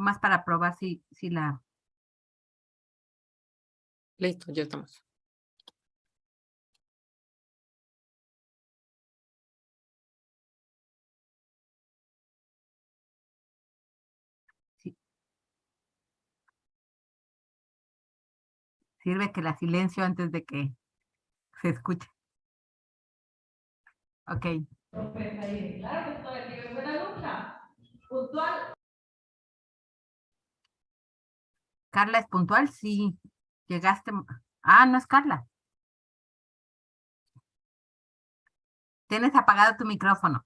Más para probar si la... Listo, ya estamos. Sí. Sirve que la silencio antes de que se escuche. Ok. Claro, doctora, que es buena alumna. Puntual. ¿Carla es puntual? Sí. Llegaste... Ah, no es Carla. Tienes apagado tu micrófono.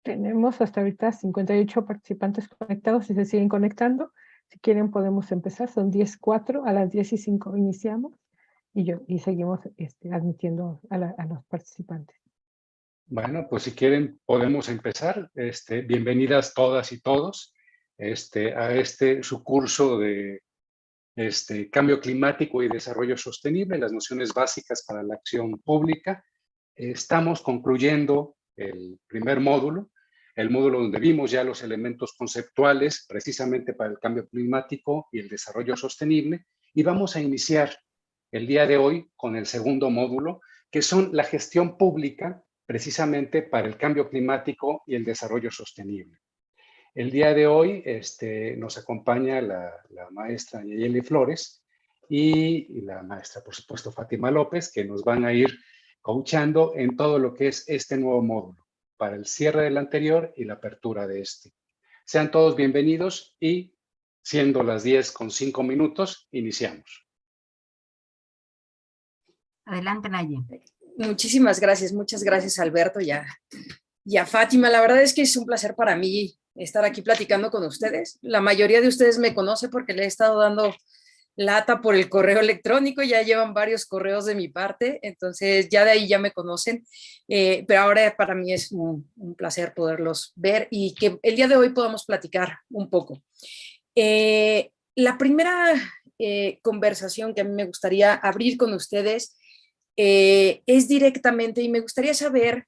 Tenemos hasta ahorita 58 participantes conectados y se siguen conectando. Si quieren podemos empezar, son 10:04, a las 10:05 iniciamos y seguimos admitiendo a los participantes. Bueno, pues si quieren podemos empezar. Bienvenidas todas y todos a su curso de Cambio Climático y Desarrollo Sostenible, las nociones básicas para la acción pública. Estamos concluyendo el primer módulo, el módulo donde vimos ya los elementos conceptuales precisamente para el cambio climático y el desarrollo sostenible, y vamos a iniciar el día de hoy con el segundo módulo, que son la gestión pública precisamente para el cambio climático y el desarrollo sostenible. El día de hoy nos acompaña la maestra Nayeli Flores y la maestra, por supuesto, Fátima López, que nos van a ir coachando en todo lo que es este nuevo módulo, para el cierre del anterior y la apertura de este. Sean todos bienvenidos y, siendo las 10:05, iniciamos. Adelante, Nayeli. Muchísimas gracias, muchas gracias Alberto y a Fátima. La verdad es que es un placer para mí estar aquí platicando con ustedes. La mayoría de ustedes me conoce porque le he estado dando lata por el correo electrónico, ya llevan varios correos de mi parte, entonces ya de ahí ya me conocen, pero ahora para mí es un placer poderlos ver y que el día de hoy podamos platicar un poco. La primera conversación que a mí me gustaría abrir con ustedes es directamente, y me gustaría saber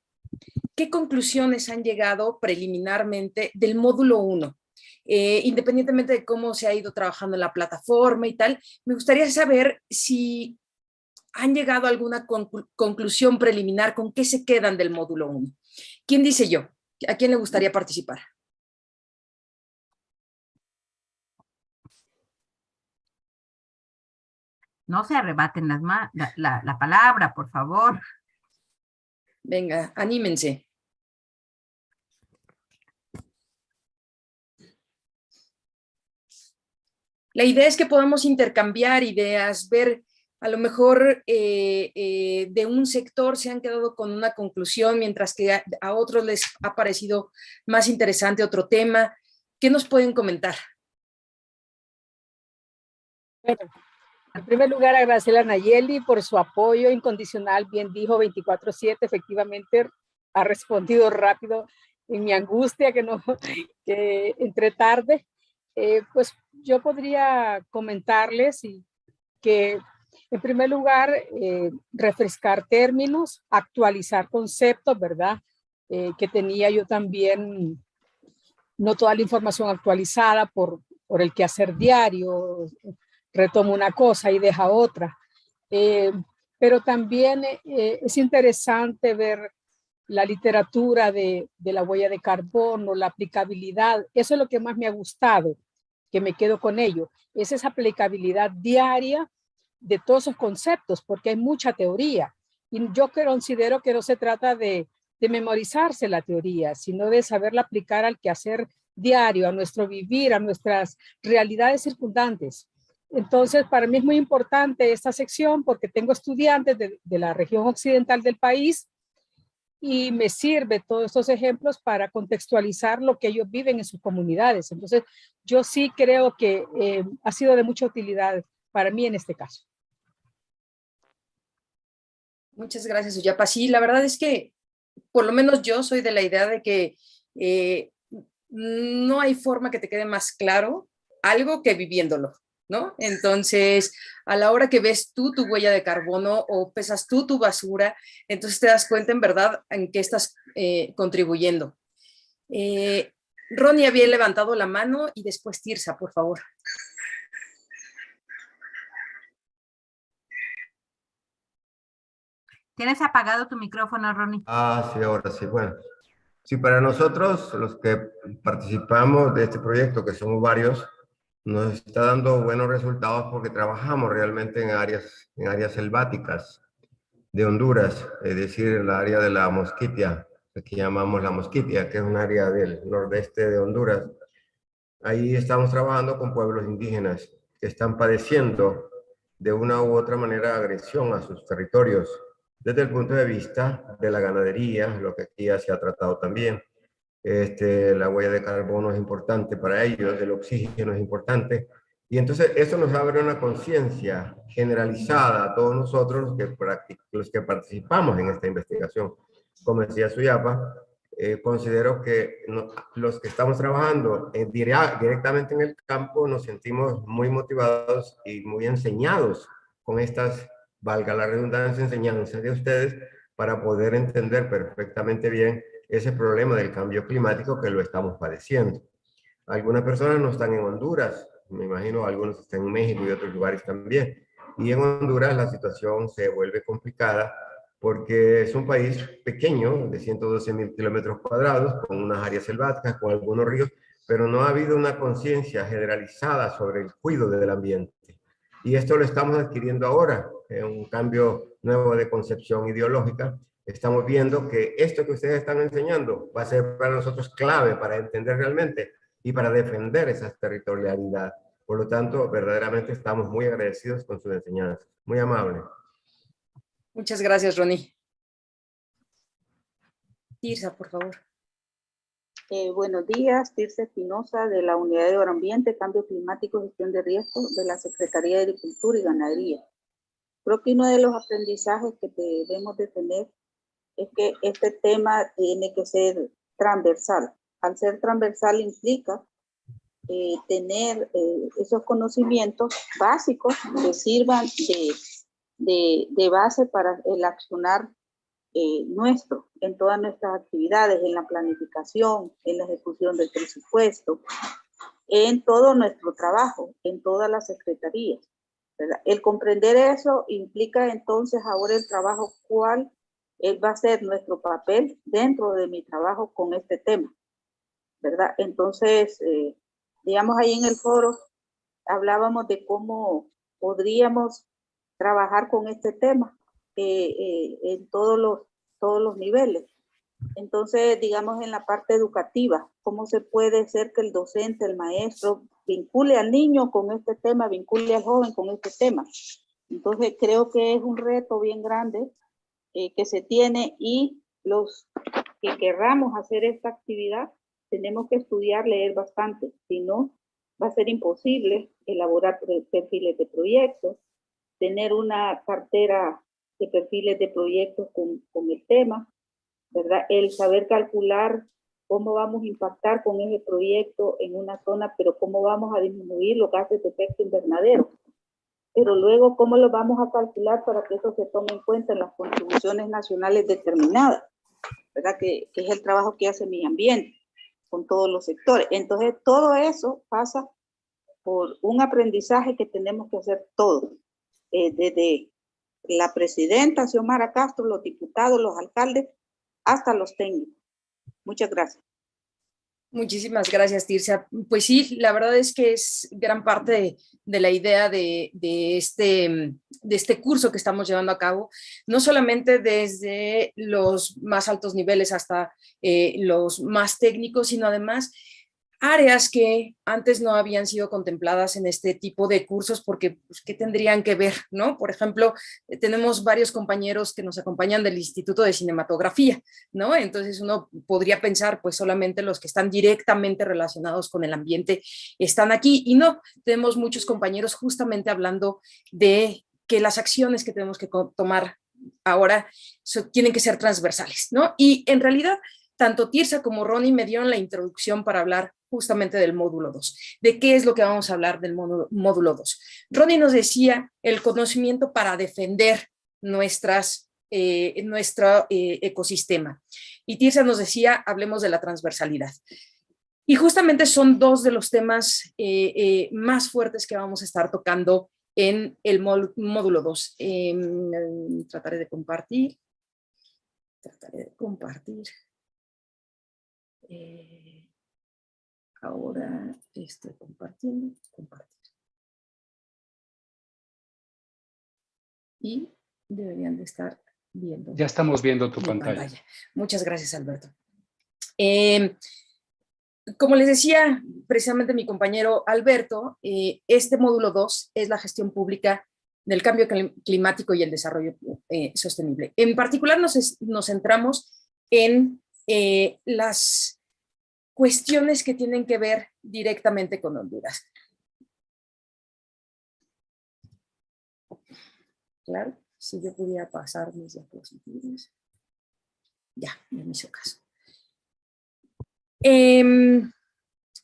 qué conclusiones han llegado preliminarmente del módulo 1. Independientemente de cómo se ha ido trabajando en la plataforma y tal, me gustaría saber si han llegado a alguna conclusión preliminar, con qué se quedan del módulo 1. ¿Quién dice yo? ¿A quién le gustaría participar? No se arrebaten la palabra, por favor. Venga, anímense. La idea es que podamos intercambiar ideas, ver a lo mejor de un sector se han quedado con una conclusión, mientras que a otros les ha parecido más interesante otro tema. ¿Qué nos pueden comentar? Bueno, en primer lugar, agradecerle a Nayeli por su apoyo incondicional. Bien dijo, 24/7, efectivamente ha respondido rápido en mi angustia que entré tarde. Pues yo podría comentarles que en primer lugar refrescar términos, actualizar conceptos, ¿verdad? Que tenía yo también, no toda la información actualizada por el quehacer diario, retomo una cosa y deja otra. Pero también es interesante ver la literatura de la huella de carbono, la aplicabilidad. Eso es lo que más me ha gustado, que me quedo con ello. Es esa aplicabilidad diaria de todos esos conceptos, porque hay mucha teoría. Y yo considero que no se trata de memorizarse la teoría, sino de saberla aplicar al quehacer diario, a nuestro vivir, a nuestras realidades circundantes. Entonces, para mí es muy importante esta sección porque tengo estudiantes de la región occidental del país y me sirve todos estos ejemplos para contextualizar lo que ellos viven en sus comunidades. Entonces, yo sí creo que ha sido de mucha utilidad para mí en este caso. Muchas gracias, Uyapa. Sí, la verdad es que por lo menos yo soy de la idea de que no hay forma que te quede más claro algo que viviéndolo, ¿no? Entonces, a la hora que ves tú tu huella de carbono o pesas tú tu basura, entonces te das cuenta en verdad en qué estás contribuyendo. Ronnie había levantado la mano y después Tirsa, por favor. Tienes apagado tu micrófono, Ronnie. Ah, sí, ahora sí. Bueno, sí, para nosotros, los que participamos de este proyecto, que somos varios, nos está dando buenos resultados porque trabajamos realmente en áreas selváticas de Honduras, es decir, en la área de la Mosquitia, que llamamos la Mosquitia, que es un área del nordeste de Honduras. Ahí estamos trabajando con pueblos indígenas que están padeciendo de una u otra manera agresión a sus territorios, desde el punto de vista de la ganadería, lo que aquí ya se ha tratado también. La huella de carbono es importante para ellos, el oxígeno es importante. Y entonces eso nos abre una conciencia generalizada a todos nosotros los que participamos en esta investigación. Como decía Suyapa, considero que los que estamos trabajando directamente en el campo nos sentimos muy motivados y muy enseñados con estas, valga la redundancia, enseñanzas de ustedes para poder entender perfectamente bien ese problema del cambio climático que lo estamos padeciendo. Algunas personas no están en Honduras, me imagino algunos están en México y otros lugares también. Y en Honduras la situación se vuelve complicada porque es un país pequeño, de 112.000 kilómetros cuadrados, con unas áreas selváticas, con algunos ríos, pero no ha habido una conciencia generalizada sobre el cuidado del ambiente. Y esto lo estamos adquiriendo ahora, un cambio nuevo de concepción ideológica. Estamos viendo que esto que ustedes están enseñando va a ser para nosotros clave para entender realmente y para defender esa territorialidad. Por lo tanto, verdaderamente estamos muy agradecidos con sus enseñanzas. Muy amable. Muchas gracias, Ronnie. Tirsa, por favor. Buenos días, Tirsa Espinosa de la Unidad de Ambiente, Cambio Climático y Gestión de Riesgos de la Secretaría de Agricultura y Ganadería. Creo que uno de los aprendizajes que debemos de tener es que este tema tiene que ser transversal. Al ser transversal implica tener esos conocimientos básicos que sirvan de base para el accionar nuestro, en todas nuestras actividades, en la planificación, en la ejecución del presupuesto, en todo nuestro trabajo, en todas las secretarías, ¿verdad? El comprender eso implica entonces ahora el trabajo, cuál va a ser nuestro papel dentro de mi trabajo con este tema, ¿verdad? Entonces, digamos ahí en el foro, hablábamos de cómo podríamos trabajar con este tema en todos los niveles. Entonces, digamos en la parte educativa, cómo se puede hacer que el docente, el maestro, vincule al niño con este tema, vincule al joven con este tema. Entonces, creo que es un reto bien grande que se tiene, y los que querramos hacer esta actividad tenemos que estudiar, leer bastante, si no va a ser imposible elaborar perfiles de proyectos, tener una cartera de perfiles de proyectos con el tema, ¿verdad? El saber calcular cómo vamos a impactar con ese proyecto en una zona, pero cómo vamos a disminuir los gases de efecto invernadero. Pero luego, ¿cómo lo vamos a calcular para que eso se tome en cuenta en las contribuciones nacionales determinadas? ¿Verdad? Que es el trabajo que hace mi ambiente con todos los sectores. Entonces, todo eso pasa por un aprendizaje que tenemos que hacer todos, desde la presidenta Xiomara Castro, los diputados, los alcaldes, hasta los técnicos. Muchas gracias. Muchísimas gracias, Tirsa. Pues sí, la verdad es que es gran parte de la idea de este curso que estamos llevando a cabo, no solamente desde los más altos niveles hasta los más técnicos, sino además áreas que antes no habían sido contempladas en este tipo de cursos porque, pues, ¿qué tendrían que ver, no? Por ejemplo, tenemos varios compañeros que nos acompañan del Instituto de Cinematografía, ¿no? Entonces uno podría pensar, pues solamente los que están directamente relacionados con el ambiente están aquí, y no, tenemos muchos compañeros justamente hablando de que las acciones que tenemos que tomar ahora tienen que ser transversales, ¿no? Y en realidad, tanto Tirsa como Ronnie me dieron la introducción para hablar justamente del módulo 2, de qué es lo que vamos a hablar del módulo 2. Ronnie nos decía el conocimiento para defender nuestro ecosistema. Y Tirsa nos decía, hablemos de la transversalidad. Y justamente son dos de los temas más fuertes que vamos a estar tocando en el módulo 2. Trataré de compartir. Ahora estoy compartiendo. Y deberían de estar viendo. Ya estamos viendo tu mi pantalla. Muchas gracias, Alberto. Como les decía precisamente mi compañero Alberto, este módulo 2 es la gestión pública del cambio climático y el desarrollo sostenible. En particular nos centramos en las cuestiones que tienen que ver directamente con Honduras. Claro, si yo pudiera pasar mis diapositivas. Ya me hizo caso. En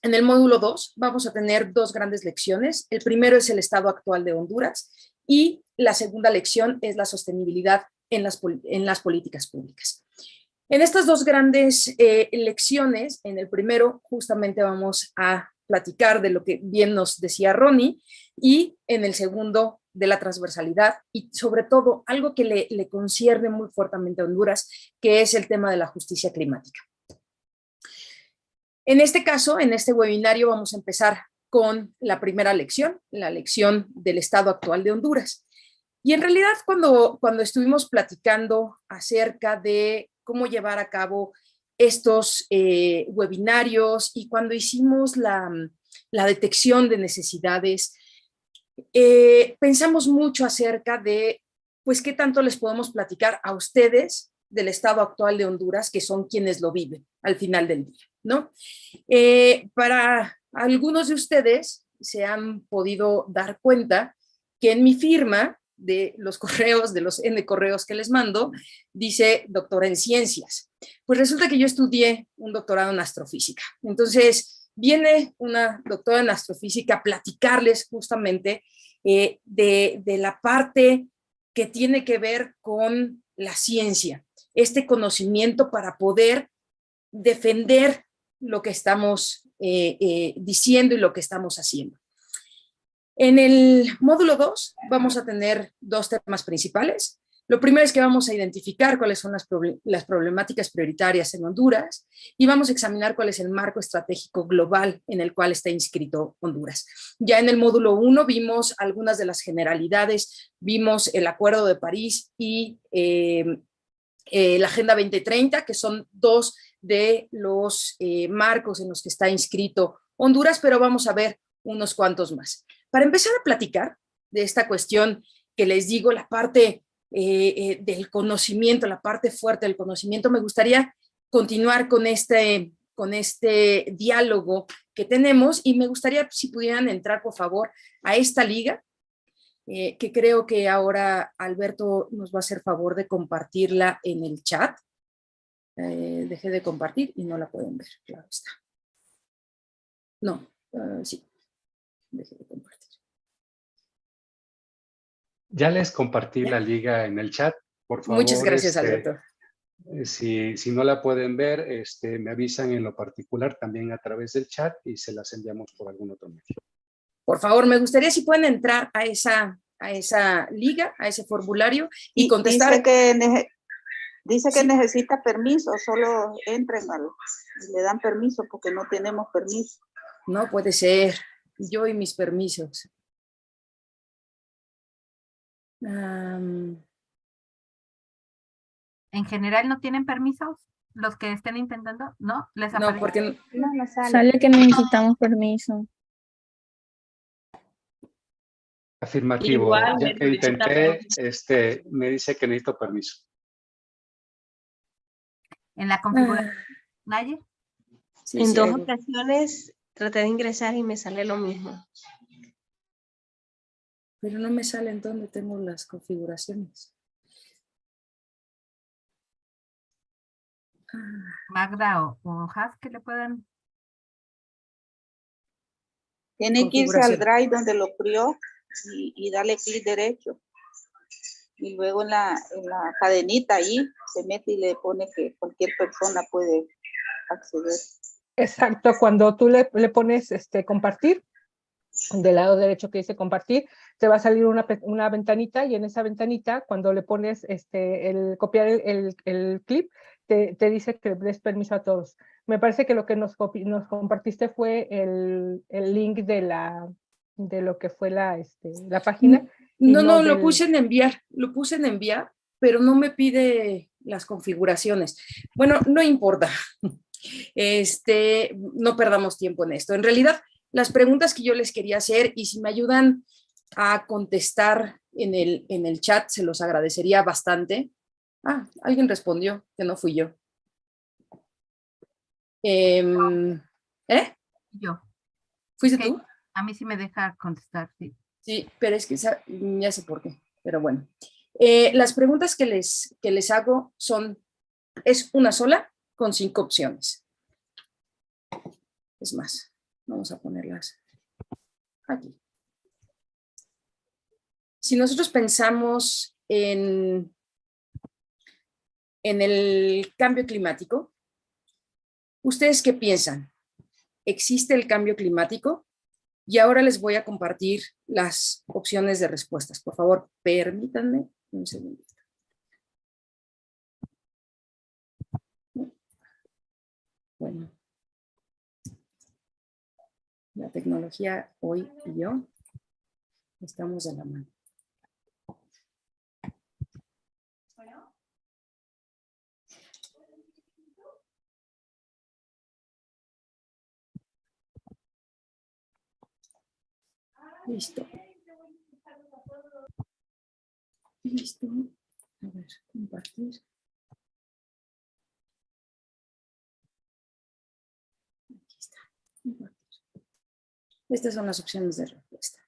el módulo 2 vamos a tener dos grandes lecciones. El primero es el estado actual de Honduras y la segunda lección es la sostenibilidad en las políticas públicas. En estas dos grandes lecciones, en el primero justamente vamos a platicar de lo que bien nos decía Ronnie, y en el segundo de la transversalidad y sobre todo algo que le concierne muy fuertemente a Honduras, que es el tema de la justicia climática. En este caso, en este webinario vamos a empezar con la primera lección, la lección del estado actual de Honduras. Y en realidad cuando estuvimos platicando acerca de cómo llevar a cabo estos webinarios y cuando hicimos la detección de necesidades, pensamos mucho acerca de, pues, qué tanto les podemos platicar a ustedes del estado actual de Honduras, que son quienes lo viven al final del día, ¿no? Para algunos de ustedes se han podido dar cuenta que en mi firma de los correos, de los N correos que les mando, dice doctora en ciencias. Pues resulta que yo estudié un doctorado en astrofísica. Entonces, viene una doctora en astrofísica a platicarles justamente de la parte que tiene que ver con la ciencia, este conocimiento para poder defender lo que estamos diciendo y lo que estamos haciendo. En el módulo 2 vamos a tener dos temas principales. Lo primero es que vamos a identificar cuáles son las problemáticas prioritarias en Honduras y vamos a examinar cuál es el marco estratégico global en el cual está inscrito Honduras. Ya en el módulo 1 vimos algunas de las generalidades, vimos el Acuerdo de París y la Agenda 2030, que son dos de los marcos en los que está inscrito Honduras, pero vamos a ver unos cuantos más. Para empezar a platicar de esta cuestión que les digo, la parte del conocimiento, la parte fuerte del conocimiento, me gustaría continuar con este diálogo que tenemos y me gustaría si pudieran entrar, por favor, a esta liga, que creo que ahora Alberto nos va a hacer favor de compartirla en el chat. Dejé de compartir y no la pueden ver, claro está. No, sí, dejé de compartir. Ya les compartí la liga en el chat, por favor. Muchas gracias, Alberto. Si no la pueden ver, me avisan en lo particular también a través del chat y se las enviamos por algún otro medio. Por favor, me gustaría si pueden entrar a esa liga, a ese formulario y contestar. Dice que necesita permiso, solo entren, le dan permiso porque no tenemos permiso. No puede ser, yo y mis permisos. ¿En general no tienen permisos? los que estén intentando? ¿No? ¿Les No, aparece? porque No, no sale. Sale que necesitamos permiso. Afirmativo. Igual Ya que necesita intenté, me dice que necesito permiso. En la configuración, Naye. sí, En sí, dos algo. ocasiones traté de ingresar y me sale lo mismo. Pero no me salen dónde tengo las configuraciones. Magda o Has que le puedan. Tiene que irse al Configuración. Drive donde lo crió y darle clic derecho. Y luego en la cadenita ahí se mete y le pone que cualquier persona puede acceder. Exacto, cuando tú le pones compartir, del lado derecho que dice compartir, te va a salir una ventanita y en esa ventanita, cuando le pones el copiar el clip, te dice que des permiso a todos. Me parece que lo que nos compartiste fue el link de lo que fue la página. y No, lo del- puse en enviar, pero no me pide las configuraciones. Bueno, no importa. No perdamos tiempo en esto. En realidad, las preguntas que yo les quería hacer, y si me ayudan a contestar en el chat, se los agradecería bastante. Alguien respondió, que no fui yo. Yo. ¿Fuiste Ok. tú? A mí sí me deja contestar, sí. Sí, pero es que ya sé por qué, pero bueno. Las preguntas que les hago es una sola con 5 opciones. Es más, vamos a ponerlas aquí. Si nosotros pensamos en el cambio climático, ¿ustedes qué piensan? ¿Existe el cambio climático? Y ahora les voy a compartir las opciones de respuestas. Por favor, permítanme un segundo. Bueno, la tecnología hoy y yo estamos de la mano. Listo. Listo. A ver, compartir. Aquí está. Compartir. Estas son las opciones de respuesta.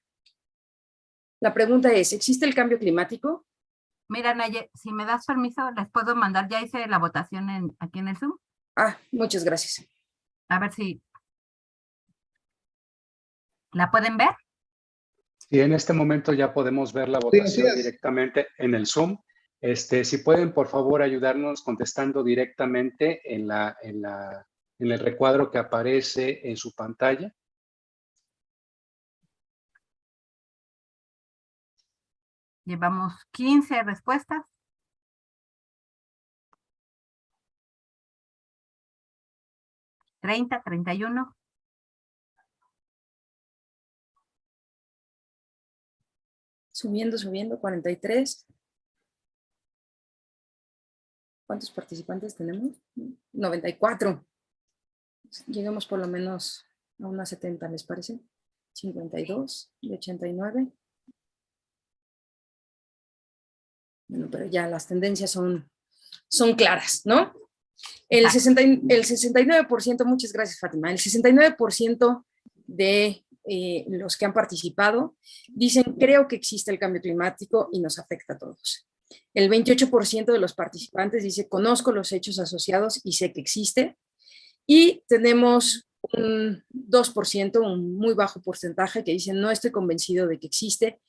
La pregunta es, ¿existe el cambio climático? Mira, Naye, si me das permiso, les puedo mandar, ya hice la votación aquí en el Zoom. Muchas gracias. A ver si la pueden ver. Y en este momento ya podemos ver la votación directamente en el Zoom. Si pueden, por favor, ayudarnos contestando directamente en el recuadro que aparece en su pantalla. Llevamos 15 respuestas. ¿30, 31? Subiendo, 43. ¿Cuántos participantes tenemos? 94. Lleguemos por lo menos a unas 70, ¿les parece? 52 y 89. Bueno, pero ya las tendencias son claras, ¿no? El 69%, muchas gracias, Fátima, el 69% de los que han participado dicen, creo que existe el cambio climático y nos afecta a todos. El 28% de los participantes dice, conozco los hechos asociados y sé que existe. Y tenemos un 2%, un muy bajo porcentaje, que dice, no estoy convencido de que existe,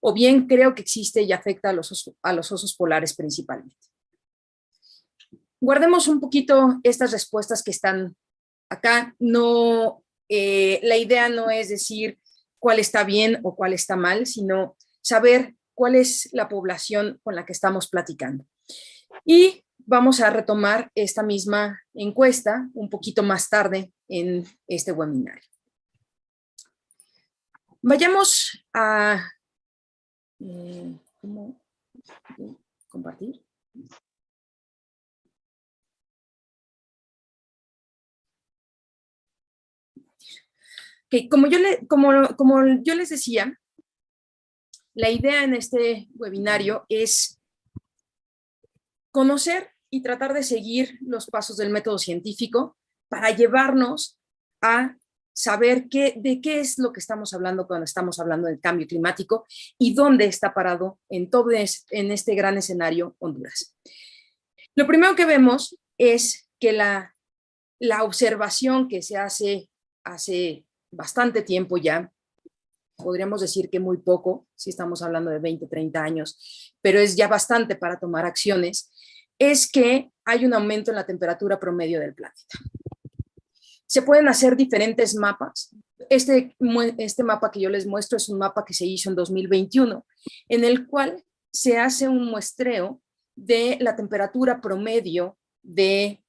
o bien creo que existe y afecta a los osos polares principalmente. Guardemos un poquito estas respuestas que están acá. No, la idea no es decir cuál está bien o cuál está mal, sino saber cuál es la población con la que estamos platicando. Y vamos a retomar esta misma encuesta un poquito más tarde en este webinario. Vayamos a ¿cómo compartir? Que como yo les decía, la idea en este webinario es conocer y tratar de seguir los pasos del método científico para llevarnos a saber de qué es lo que estamos hablando cuando estamos hablando del cambio climático y dónde está parado en este gran escenario Honduras. Lo primero que vemos es que la observación que se hace bastante tiempo ya, podríamos decir que muy poco, si estamos hablando de 20, 30 años, pero es ya bastante para tomar acciones, es que hay un aumento en la temperatura promedio del planeta. Se pueden hacer diferentes mapas. Este mapa que yo les muestro es un mapa que se hizo en 2021, en el cual se hace un muestreo de la temperatura promedio de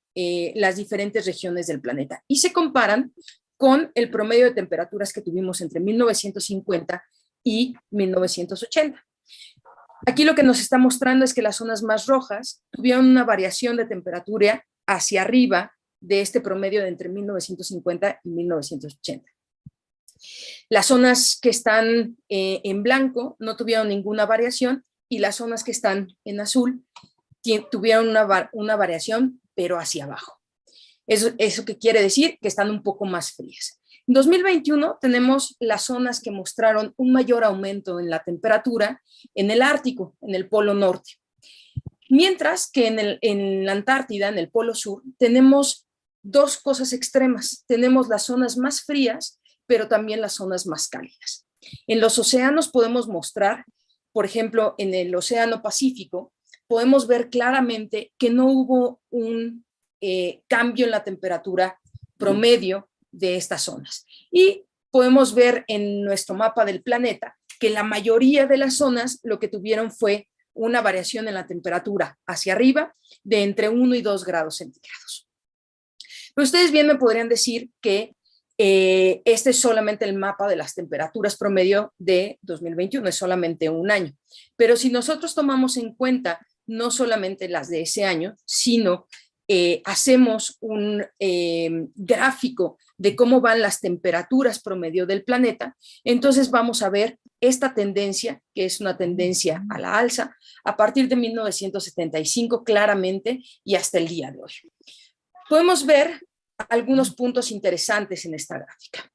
las diferentes regiones del planeta y se comparan con el promedio de temperaturas que tuvimos entre 1950 y 1980. Aquí lo que nos está mostrando es que las zonas más rojas tuvieron una variación de temperatura hacia arriba de este promedio de entre 1950 y 1980. Las zonas que están en blanco no tuvieron ninguna variación y las zonas que están en azul tuvieron una variación, pero hacia abajo. ¿Eso qué quiere decir? Que están un poco más frías. En 2021 tenemos las zonas que mostraron un mayor aumento en la temperatura en el Ártico, en el Polo Norte. Mientras que en la Antártida, en el Polo Sur, tenemos dos cosas extremas. Tenemos las zonas más frías, pero también las zonas más cálidas. En los océanos podemos mostrar, por ejemplo, en el Océano Pacífico, podemos ver claramente que no hubo un cambio en la temperatura promedio de estas zonas. Y podemos ver en nuestro mapa del planeta que la mayoría de las zonas lo que tuvieron fue una variación en la temperatura hacia arriba de entre 1 y 2 grados centígrados. Pero ustedes bien me podrían decir que este es solamente el mapa de las temperaturas promedio de 2021, es solamente un año. Pero si nosotros tomamos en cuenta no solamente las de ese año, sino hacemos un gráfico de cómo van las temperaturas promedio del planeta, entonces vamos a ver esta tendencia, que es una tendencia a la alza, a partir de 1975 claramente y hasta el día de hoy. Podemos ver algunos puntos interesantes en esta gráfica.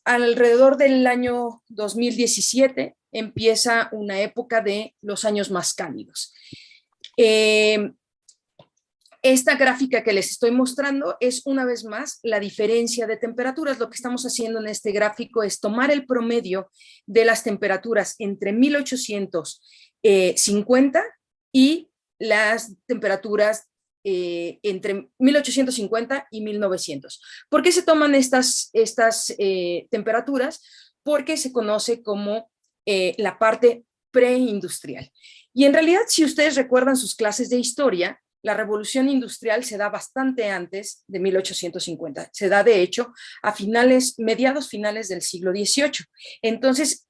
Alrededor del año 2017 empieza una época de los años más cálidos. Esta gráfica que les estoy mostrando es una vez más la diferencia de temperaturas. Lo que estamos haciendo en este gráfico es tomar el promedio de las temperaturas entre 1850 y las temperaturas entre 1850 y 1900. ¿Por qué se toman estas temperaturas? Porque se conoce como la parte preindustrial. Y en realidad, si ustedes recuerdan sus clases de historia, la revolución industrial se da bastante antes de 1850. Se da, de hecho, a mediados finales del siglo XVIII. Entonces,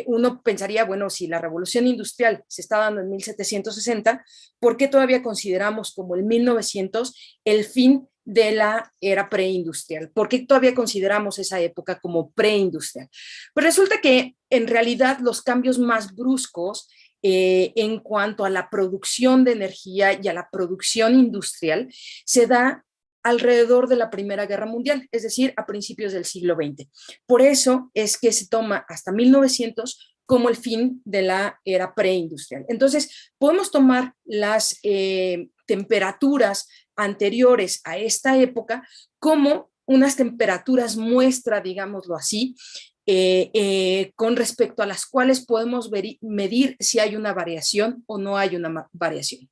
uno pensaría, bueno, si la revolución industrial se está dando en 1760, ¿por qué todavía consideramos como el 1900 el fin de la era preindustrial? ¿Por qué todavía consideramos esa época como preindustrial? Pues resulta que, en realidad, los cambios más bruscos en cuanto a la producción de energía y a la producción industrial se da alrededor de la Primera Guerra Mundial, es decir, a principios del siglo XX. Por eso es que se toma hasta 1900 como el fin de la era preindustrial. Entonces, podemos tomar las temperaturas anteriores a esta época como unas temperaturas muestra, digámoslo así, con respecto a las cuales podemos medir si hay una variación o no hay una variación.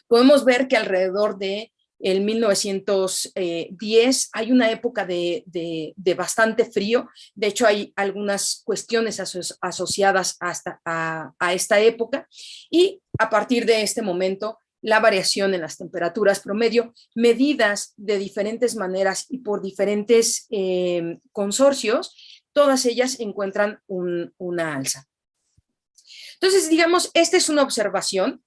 Podemos ver que alrededor de el 1910 hay una época de bastante frío. De hecho, hay algunas cuestiones asociadas a esta época, y a partir de este momento la variación en las temperaturas promedio, medidas de diferentes maneras y por diferentes consorcios, todas ellas encuentran una alza. Entonces, digamos, esta es una observación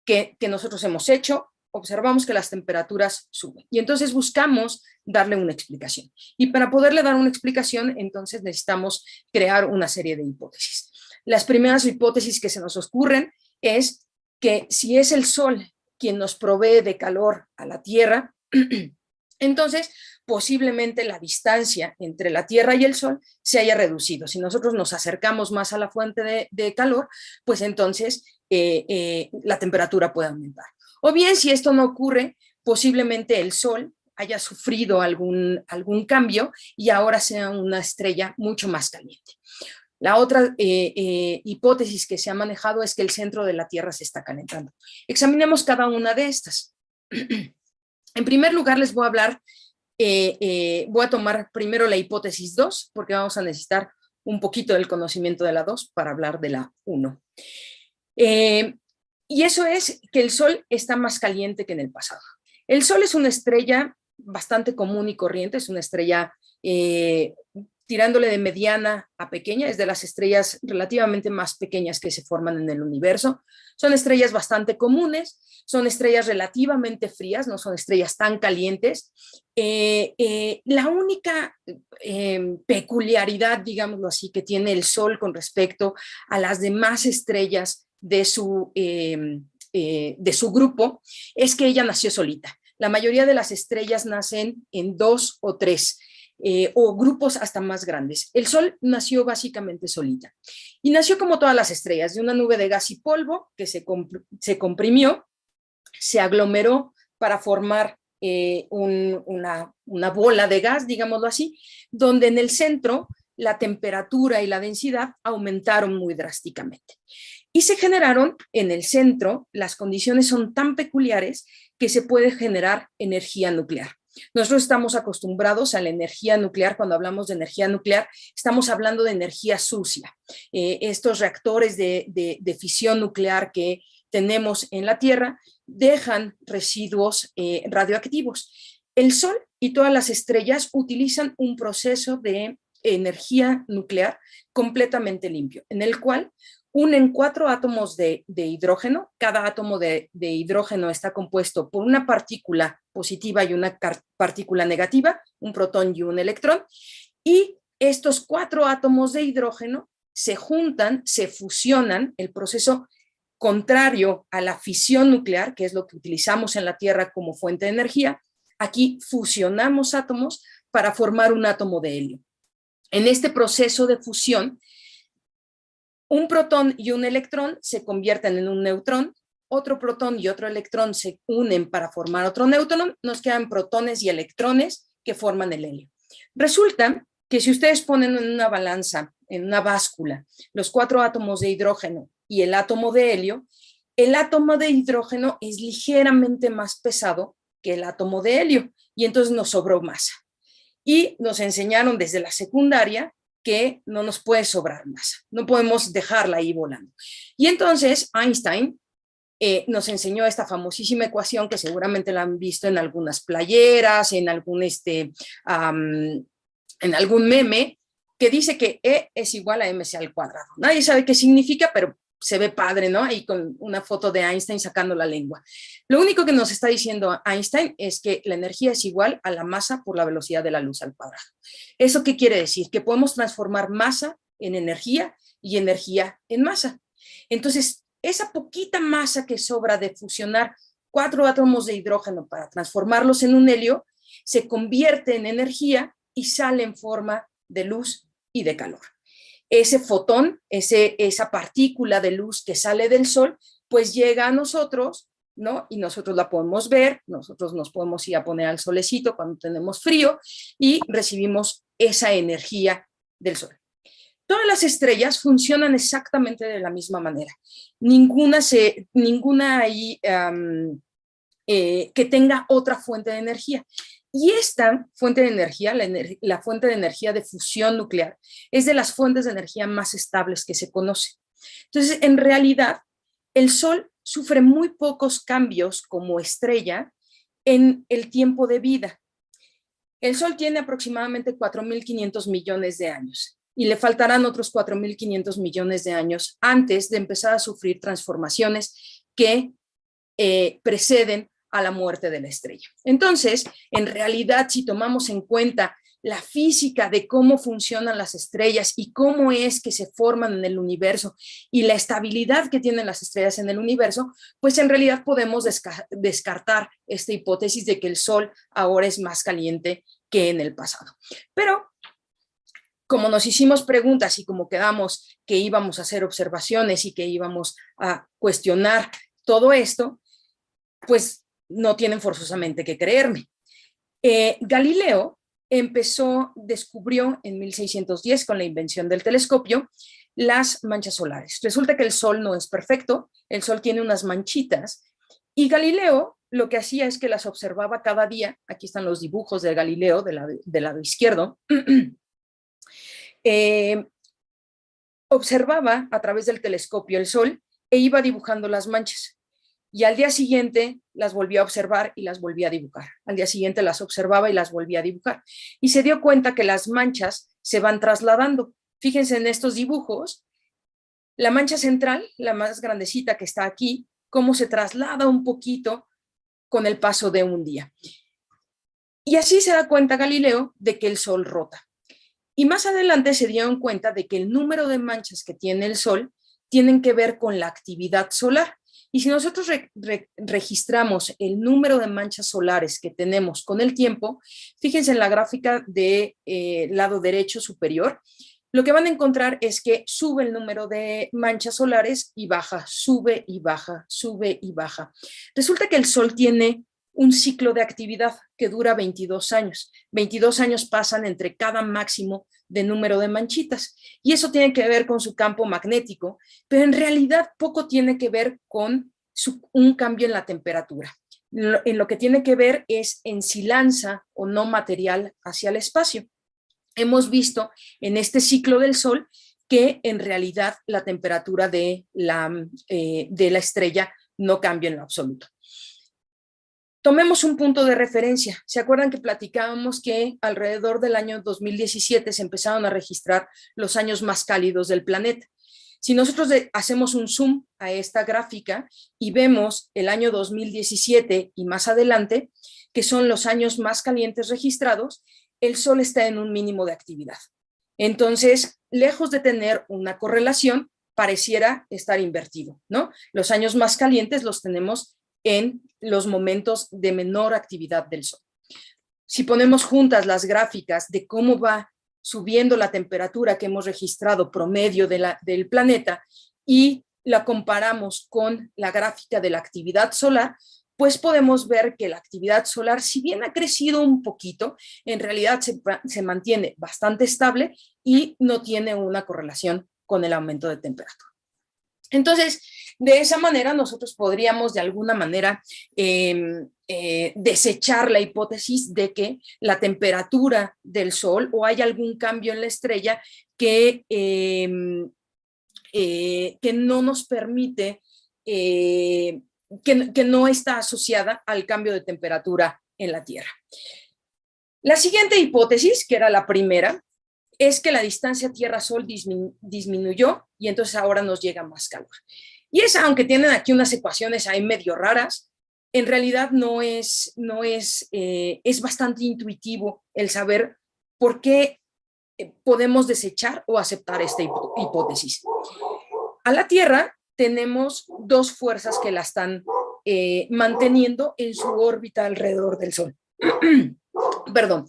que nosotros hemos hecho. observamos que las temperaturas suben y entonces buscamos darle una explicación. Y para poderle dar una explicación, entonces necesitamos crear una serie de hipótesis. Las primeras hipótesis que se nos ocurren es que si es el Sol quien nos provee de calor a la Tierra, entonces posiblemente la distancia entre la Tierra y el Sol se haya reducido. Si nosotros nos acercamos más a la fuente de calor, pues entonces la temperatura puede aumentar. O bien, si esto no ocurre, posiblemente el Sol haya sufrido algún cambio y ahora sea una estrella mucho más caliente. La otra hipótesis que se ha manejado es que el centro de la Tierra se está calentando. Examinemos cada una de estas. En primer lugar, les voy a hablar, voy a tomar primero la hipótesis 2, porque vamos a necesitar un poquito del conocimiento de la 2 para hablar de la 1. Y eso es que el Sol está más caliente que en el pasado. El Sol es una estrella bastante común y corriente, es una estrella tirándole de mediana a pequeña, es de las estrellas relativamente más pequeñas que se forman en el universo. Son estrellas bastante comunes, son estrellas relativamente frías, no son estrellas tan calientes. La única peculiaridad, digámoslo así, que tiene el Sol con respecto a las demás estrellas de su grupo es que ella nació solita. La mayoría de las estrellas nacen en 2 o 3 o grupos hasta más grandes. El Sol nació básicamente solita y nació como todas las estrellas, de una nube de gas y polvo que se comprimió, se aglomeró para formar una bola de gas, digámoslo así, donde en el centro la temperatura y la densidad aumentaron muy drásticamente. Y se generaron en el centro, las condiciones son tan peculiares que se puede generar energía nuclear. Nosotros estamos acostumbrados a la energía nuclear. Cuando hablamos de energía nuclear, estamos hablando de energía sucia. Estos reactores de fisión nuclear que tenemos en la Tierra dejan residuos radioactivos. El Sol y todas las estrellas utilizan un proceso de energía nuclear completamente limpio, en el cual unen 4 átomos de hidrógeno. Cada átomo de hidrógeno está compuesto por una partícula positiva y una partícula negativa, un protón y un electrón, y estos 4 átomos de hidrógeno se juntan, se fusionan, el proceso contrario a la fisión nuclear, que es lo que utilizamos en la Tierra como fuente de energía. Aquí fusionamos átomos para formar un átomo de helio. En este proceso de fusión, un protón y un electrón se convierten en un neutrón, otro protón y otro electrón se unen para formar otro neutrón, nos quedan protones y electrones que forman el helio. Resulta que si ustedes ponen en una balanza, en una báscula, los 4 átomos de hidrógeno y el átomo de helio, el átomo de hidrógeno es ligeramente más pesado que el átomo de helio y entonces nos sobró masa. Y nos enseñaron desde la secundaria que no nos puede sobrar masa, no podemos dejarla ahí volando. Y entonces Einstein nos enseñó esta famosísima ecuación que seguramente la han visto en algunas playeras, en algún meme, que dice que E es igual a mc al cuadrado. Nadie sabe qué significa, pero se ve padre, ¿no? Ahí con una foto de Einstein sacando la lengua. Lo único que nos está diciendo Einstein es que la energía es igual a la masa por la velocidad de la luz al cuadrado. ¿Eso qué quiere decir? Que podemos transformar masa en energía y energía en masa. Entonces, esa poquita masa que sobra de fusionar 4 átomos de hidrógeno para transformarlos en un helio, se convierte en energía y sale en forma de luz y de calor. Ese fotón, esa partícula de luz que sale del Sol, pues llega a nosotros, ¿no? Y nosotros la podemos ver, nosotros nos podemos ir a poner al solecito cuando tenemos frío y recibimos esa energía del Sol. Todas las estrellas funcionan exactamente de la misma manera. Ninguna hay que tenga otra fuente de energía. Y esta fuente de energía, la fuente de energía de fusión nuclear, es de las fuentes de energía más estables que se conoce. Entonces, en realidad, el Sol sufre muy pocos cambios como estrella en el tiempo de vida. El Sol tiene aproximadamente 4.500 millones de años y le faltarán otros 4.500 millones de años antes de empezar a sufrir transformaciones que preceden a la muerte de la estrella. Entonces, en realidad, si tomamos en cuenta la física de cómo funcionan las estrellas y cómo es que se forman en el universo y la estabilidad que tienen las estrellas en el universo, pues en realidad podemos descartar esta hipótesis de que el Sol ahora es más caliente que en el pasado. Pero como nos hicimos preguntas y como quedamos que íbamos a hacer observaciones y que íbamos a cuestionar todo esto, pues no tienen forzosamente que creerme. Galileo descubrió en 1610 con la invención del telescopio las manchas solares. Resulta que el Sol no es perfecto, el Sol tiene unas manchitas y Galileo lo que hacía es que las observaba cada día. Aquí están los dibujos de Galileo del lado izquierdo. Observaba a través del telescopio el Sol e iba dibujando las manchas. Y al día siguiente las volvía a observar y las volvía a dibujar. Al día siguiente las observaba y las volvía a dibujar. Y se dio cuenta que las manchas se van trasladando. Fíjense en estos dibujos, la mancha central, la más grandecita que está aquí, cómo se traslada un poquito con el paso de un día. Y así se da cuenta Galileo de que el Sol rota. Y más adelante se dieron cuenta de que el número de manchas que tiene el Sol tienen que ver con la actividad solar. Y si nosotros registramos el número de manchas solares que tenemos con el tiempo, fíjense en la gráfica del lado derecho superior, lo que van a encontrar es que sube el número de manchas solares y baja, sube y baja, sube y baja. Resulta que el Sol tiene un ciclo de actividad que dura 22 años. 22 años pasan entre cada máximo de número de manchitas. Y eso tiene que ver con su campo magnético, pero en realidad poco tiene que ver con un cambio en la temperatura. En lo que tiene que ver es en si lanza o no material hacia el espacio. Hemos visto en este ciclo del Sol que en realidad la temperatura de la estrella no cambia en lo absoluto. Tomemos un punto de referencia. ¿Se acuerdan que platicábamos que alrededor del año 2017 se empezaron a registrar los años más cálidos del planeta? Si nosotros hacemos un zoom a esta gráfica y vemos el año 2017 y más adelante, que son los años más calientes registrados, el Sol está en un mínimo de actividad. Entonces, lejos de tener una correlación, pareciera estar invertido, ¿no? Los años más calientes los tenemos en los momentos de menor actividad del Sol. Si ponemos juntas las gráficas de cómo va subiendo la temperatura que hemos registrado promedio del planeta y la comparamos con la gráfica de la actividad solar, pues podemos ver que la actividad solar, si bien ha crecido un poquito, en realidad se mantiene bastante estable y no tiene una correlación con el aumento de temperatura. Entonces, de esa manera nosotros podríamos de alguna manera desechar la hipótesis de que la temperatura del Sol o hay algún cambio en la estrella que no nos permite, que no está asociada al cambio de temperatura en la Tierra. La siguiente hipótesis, que era la primera, es que la distancia Tierra-Sol disminuyó y entonces ahora nos llega más calor. Y esa, aunque tienen aquí unas ecuaciones ahí medio raras, en realidad es bastante intuitivo el saber por qué podemos desechar o aceptar esta hipótesis. A la Tierra tenemos dos fuerzas que la están manteniendo en su órbita alrededor del Sol. Perdón.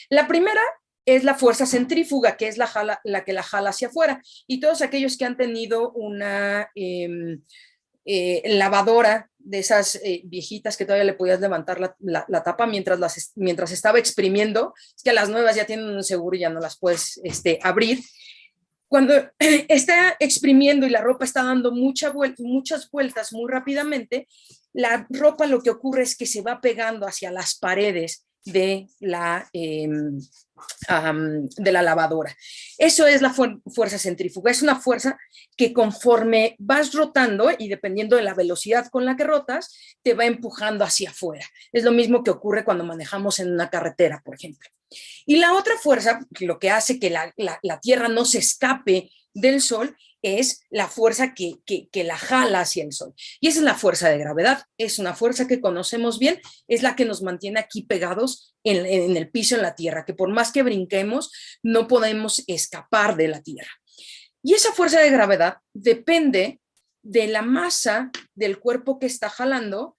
La primera es la fuerza centrífuga, que es la que la jala hacia afuera. Y todos aquellos que han tenido una lavadora de esas viejitas que todavía le podías levantar la tapa mientras estaba exprimiendo, es que las nuevas ya tienen un seguro y ya no las puedes abrir. Cuando está exprimiendo y la ropa está dando muchas vueltas muy rápidamente, la ropa lo que ocurre es que se va pegando hacia las paredes de la lavadora. Eso es la fuerza centrífuga. Es una fuerza que conforme vas rotando y dependiendo de la velocidad con la que rotas, te va empujando hacia afuera. Es lo mismo que ocurre cuando manejamos en una carretera, por ejemplo. Y la otra fuerza, lo que hace que la Tierra no se escape del Sol, es la fuerza que la jala hacia el Sol. Y esa es la fuerza de gravedad. Es una fuerza que conocemos bien, es la que nos mantiene aquí pegados en el piso, en la Tierra, que por más que brinquemos, no podemos escapar de la Tierra. Y esa fuerza de gravedad depende de la masa del cuerpo que está jalando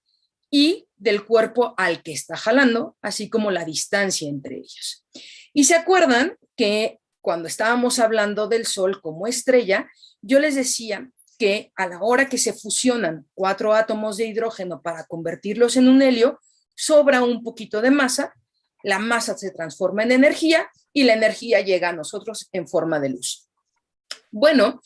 y del cuerpo al que está jalando, así como la distancia entre ellos. Y se acuerdan que cuando estábamos hablando del Sol como estrella, yo les decía que a la hora que se fusionan 4 átomos de hidrógeno para convertirlos en un helio, sobra un poquito de masa, la masa se transforma en energía y la energía llega a nosotros en forma de luz. Bueno,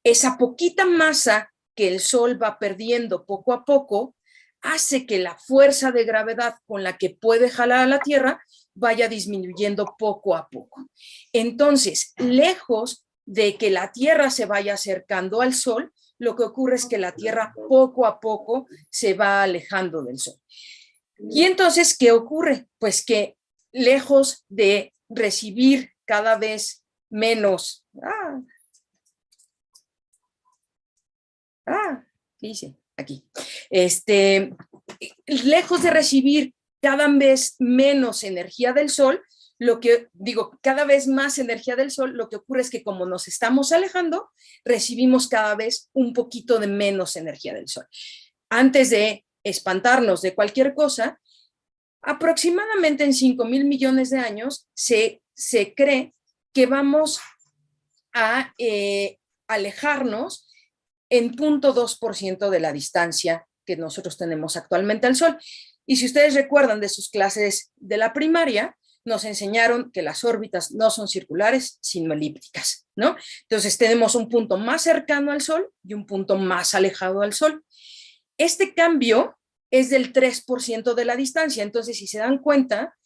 esa poquita masa que el Sol va perdiendo poco a poco hace que la fuerza de gravedad con la que puede jalar a la Tierra vaya disminuyendo poco a poco. Entonces, lejos de que la Tierra se vaya acercando al Sol, lo que ocurre es que la Tierra poco a poco se va alejando del Sol. Y entonces, ¿qué ocurre? Pues que lejos de recibir cada vez menos... ¿qué hice? Aquí. Lejos de recibir cada vez menos energía del Sol, cada vez más energía del Sol, lo que ocurre es que como nos estamos alejando, recibimos cada vez un poquito de menos energía del Sol. Antes de espantarnos de cualquier cosa, aproximadamente en 5,000 millones de años se cree que vamos a alejarnos en 0.2% de la distancia que nosotros tenemos actualmente al Sol. Y si ustedes recuerdan de sus clases de la primaria, nos enseñaron que las órbitas no son circulares, sino elípticas, ¿no? Entonces tenemos un punto más cercano al Sol y un punto más alejado al Sol. Este cambio es del 3% de la distancia. Entonces, si se dan cuenta,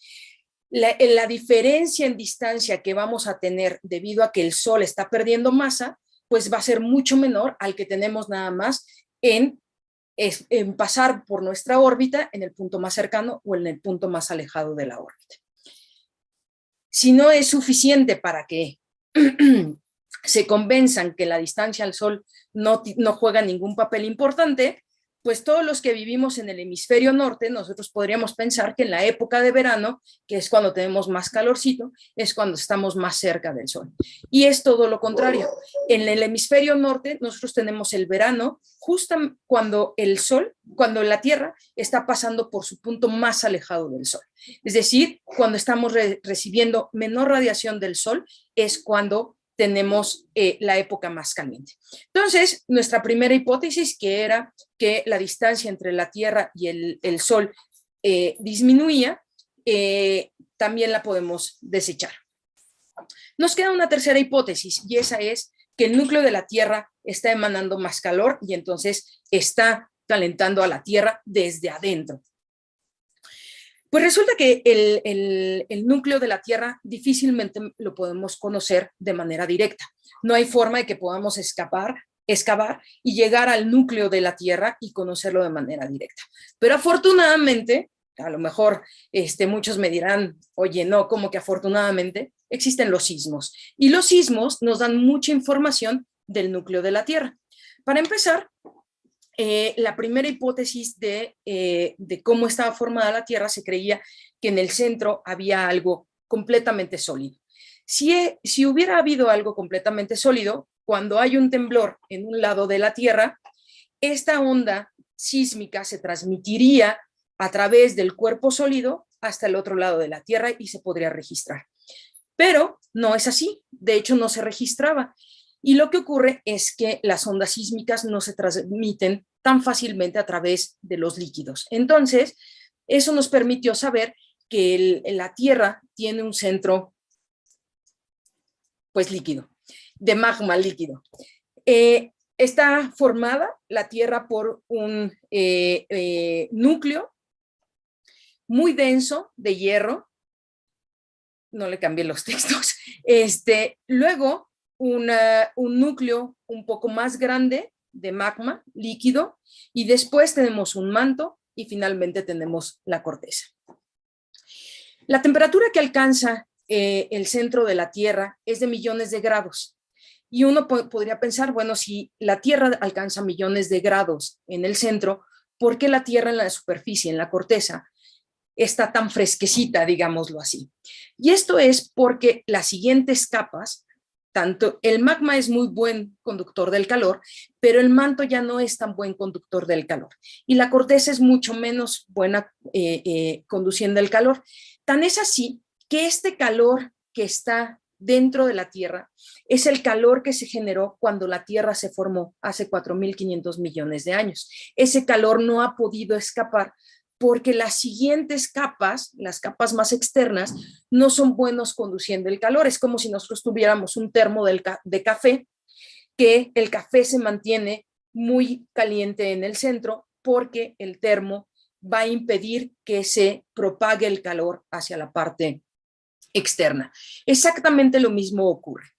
la diferencia en distancia que vamos a tener debido a que el Sol está perdiendo masa, pues va a ser mucho menor al que tenemos nada más en pasar por nuestra órbita en el punto más cercano o en el punto más alejado de la órbita. Si no es suficiente para que se convenzan que la distancia al Sol no juega ningún papel importante, pues todos los que vivimos en el hemisferio norte, nosotros podríamos pensar que en la época de verano, que es cuando tenemos más calorcito, es cuando estamos más cerca del Sol. Y es todo lo contrario. En el hemisferio norte, nosotros tenemos el verano justo cuando cuando la Tierra está pasando por su punto más alejado del Sol. Es decir, cuando estamos recibiendo menor radiación del Sol, es cuando tenemos la época más caliente. Entonces, nuestra primera hipótesis, que era que la distancia entre la Tierra y el Sol disminuía, también la podemos desechar. Nos queda una tercera hipótesis, y esa es que el núcleo de la Tierra está emanando más calor y entonces está calentando a la Tierra desde adentro. Pues resulta que el núcleo de la Tierra difícilmente lo podemos conocer de manera directa. No hay forma de que podamos excavar y llegar al núcleo de la Tierra y conocerlo de manera directa. Pero afortunadamente, a lo mejor muchos me dirán, oye, no, ¿cómo que afortunadamente? Existen los sismos. Y los sismos nos dan mucha información del núcleo de la Tierra. Para empezar, la primera hipótesis de cómo estaba formada la Tierra, se creía que en el centro había algo completamente sólido. Si hubiera habido algo completamente sólido, cuando hay un temblor en un lado de la Tierra, esta onda sísmica se transmitiría a través del cuerpo sólido hasta el otro lado de la Tierra y se podría registrar. Pero no es así, de hecho no se registraba. Y lo que ocurre es que las ondas sísmicas no se transmiten tan fácilmente a través de los líquidos. Entonces, eso nos permitió saber que la Tierra tiene un centro, pues líquido, de magma líquido. Está formada la Tierra por un núcleo muy denso de hierro. No le cambié los textos. Luego, un núcleo un poco más grande de magma líquido y después tenemos un manto y finalmente tenemos la corteza. La temperatura que alcanza el centro de la Tierra es de millones de grados Y uno podría pensar, bueno, si la Tierra alcanza millones de grados en el centro, ¿por qué la Tierra en la superficie, en la corteza, está tan fresquecita, digámoslo así? Y esto es porque las siguientes capas, tanto el magma es muy buen conductor del calor, pero el manto ya no es tan buen conductor del calor. Y la corteza es mucho menos buena conduciendo el calor. Tan es así que este calor que está dentro de la Tierra es el calor que se generó cuando la Tierra se formó hace 4.500 millones de años. Ese calor no ha podido escapar porque las siguientes capas, las capas más externas, no son buenos conduciendo el calor. Es como si nosotros tuviéramos un termo de café, que el café se mantiene muy caliente en el centro porque el termo va a impedir que se propague el calor hacia la parte externa. Exactamente lo mismo ocurre.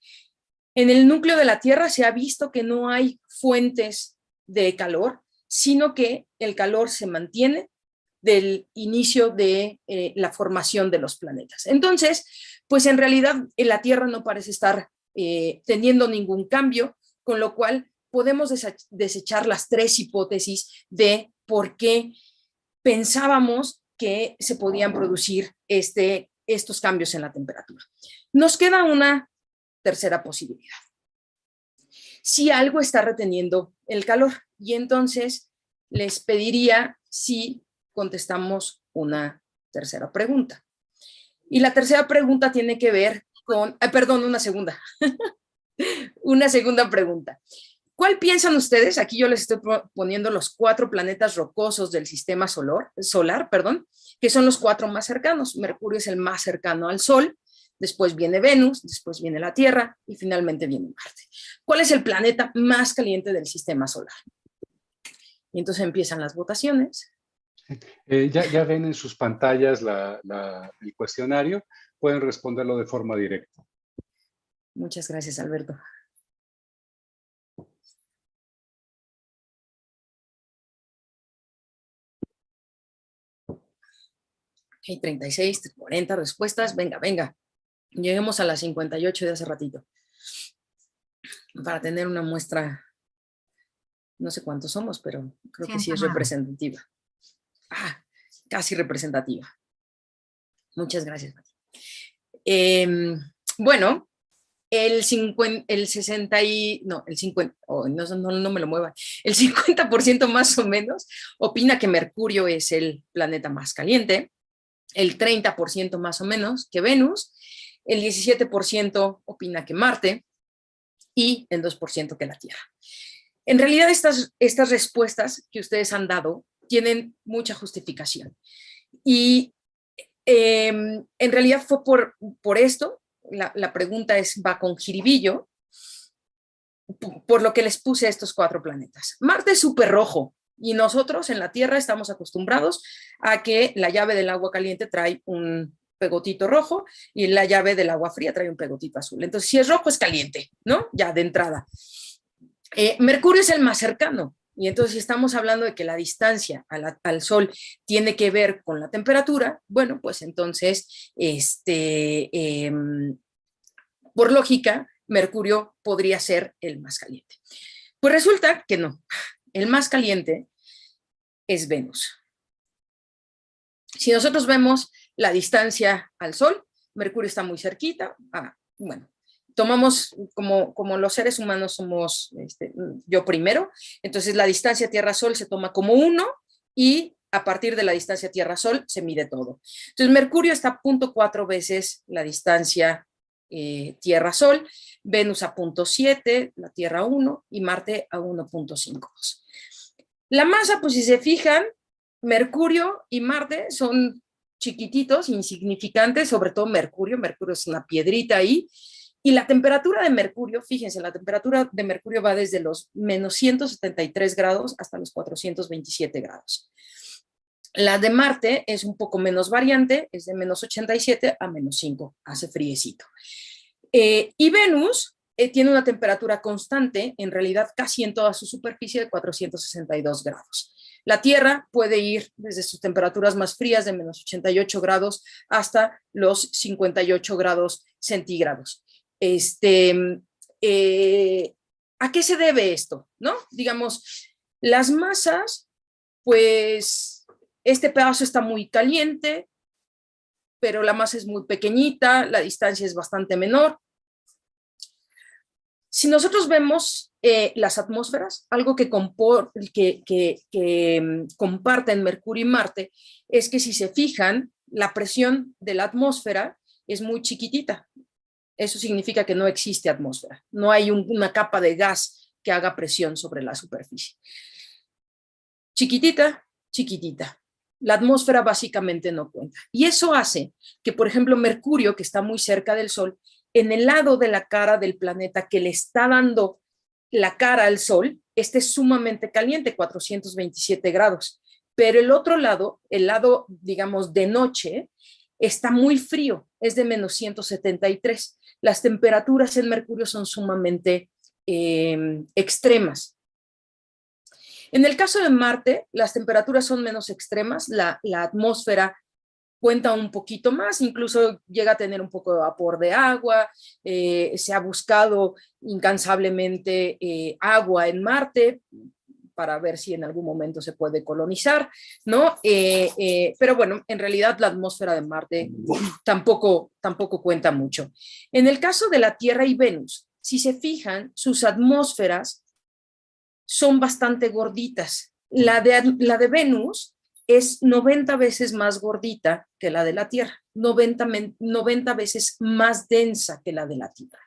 En el núcleo de la Tierra se ha visto que no hay fuentes de calor, sino que el calor se mantiene del inicio de la formación de los planetas. Entonces, pues en realidad la Tierra no parece estar teniendo ningún cambio, con lo cual podemos desechar las tres hipótesis de por qué pensábamos que se podían producir estos cambios en la temperatura. Nos queda una tercera posibilidad. Si algo está reteniendo el calor, y entonces les pediría si contestamos una tercera pregunta. Y la tercera pregunta tiene que ver con, perdón, una segunda. Una segunda pregunta. ¿Cuál piensan ustedes? Aquí yo les estoy poniendo los 4 planetas rocosos del sistema solar, que son los 4 más cercanos. Mercurio es el más cercano al Sol, después viene Venus, después viene la Tierra y finalmente viene Marte. ¿Cuál es el planeta más caliente del sistema solar? Y entonces empiezan las votaciones. Ya ven en sus pantallas el cuestionario, pueden responderlo de forma directa. Muchas gracias, Alberto. Hay 36, 40 respuestas. Venga, venga. Lleguemos a las 58 de hace ratito. Para tener una muestra, no sé cuántos somos, pero creo que sí es representativa. Casi representativa. Muchas gracias, Mati. Bueno, el 50, no me lo mueva, el 50% más o menos opina que Mercurio es el planeta más caliente, el 30% más o menos que Venus, el 17% opina que Marte y el 2% que la Tierra. En realidad estas respuestas que ustedes han dado tienen mucha justificación y en realidad fue por esto. La pregunta va con jiribillo, por lo que les puse estos 4 planetas. Marte es súper rojo y nosotros en la Tierra estamos acostumbrados a que la llave del agua caliente trae un pegotito rojo y la llave del agua fría trae un pegotito azul. Entonces, si es rojo es caliente, ¿no? Ya de entrada. Mercurio es el más cercano. Y entonces, si estamos hablando de que la distancia al Sol tiene que ver con la temperatura, bueno, pues entonces, por lógica, Mercurio podría ser el más caliente. Pues resulta que no. El más caliente es Venus. Si nosotros vemos la distancia al Sol, Mercurio está muy cerquita. Bueno, tomamos como los seres humanos somos yo primero, entonces la distancia Tierra-Sol se toma como 1 y a partir de la distancia Tierra-Sol se mide todo. Entonces Mercurio está a 0.4 veces la distancia Tierra-Sol, Venus a 0.7, la Tierra 1 y Marte a 1.52. La masa, pues si se fijan, Mercurio y Marte son chiquititos, insignificantes, sobre todo Mercurio es una piedrita ahí. Y la temperatura de Mercurio, fíjense, la temperatura de Mercurio va desde los menos 173 grados hasta los 427 grados. La de Marte es un poco menos variante, es de menos 87 a menos 5, hace friecito. Y Venus tiene una temperatura constante, en realidad casi en toda su superficie, de 462 grados. La Tierra puede ir desde sus temperaturas más frías de menos 88 grados hasta los 58 grados centígrados. ¿a qué se debe esto? ¿No? Digamos, las masas, pues este pedazo está muy caliente, pero la masa es muy pequeñita, la distancia es bastante menor. Si nosotros vemos las atmósferas, algo que comparten Mercurio y Marte, es que si se fijan, la presión de la atmósfera es muy chiquitita. Eso significa que no existe atmósfera. No hay una capa de gas que haga presión sobre la superficie. Chiquitita, chiquitita. La atmósfera básicamente no cuenta. Y eso hace que, por ejemplo, Mercurio, que está muy cerca del Sol, en el lado de la cara del planeta que le está dando la cara al Sol, esté sumamente caliente, 427 grados. Pero el otro lado, el lado, digamos, de noche, está muy frío, es de menos 173. Las temperaturas en Mercurio son sumamente extremas. En el caso de Marte, las temperaturas son menos extremas, la atmósfera cuenta un poquito más, incluso llega a tener un poco de vapor de agua, se ha buscado incansablemente agua en Marte para ver si en algún momento se puede colonizar, ¿no? Pero bueno, en realidad la atmósfera de Marte tampoco cuenta mucho. En el caso de la Tierra y Venus, si se fijan, sus atmósferas son bastante gorditas. La de Venus es 90 veces más gordita que la de la Tierra, 90 veces más densa que la de la Tierra.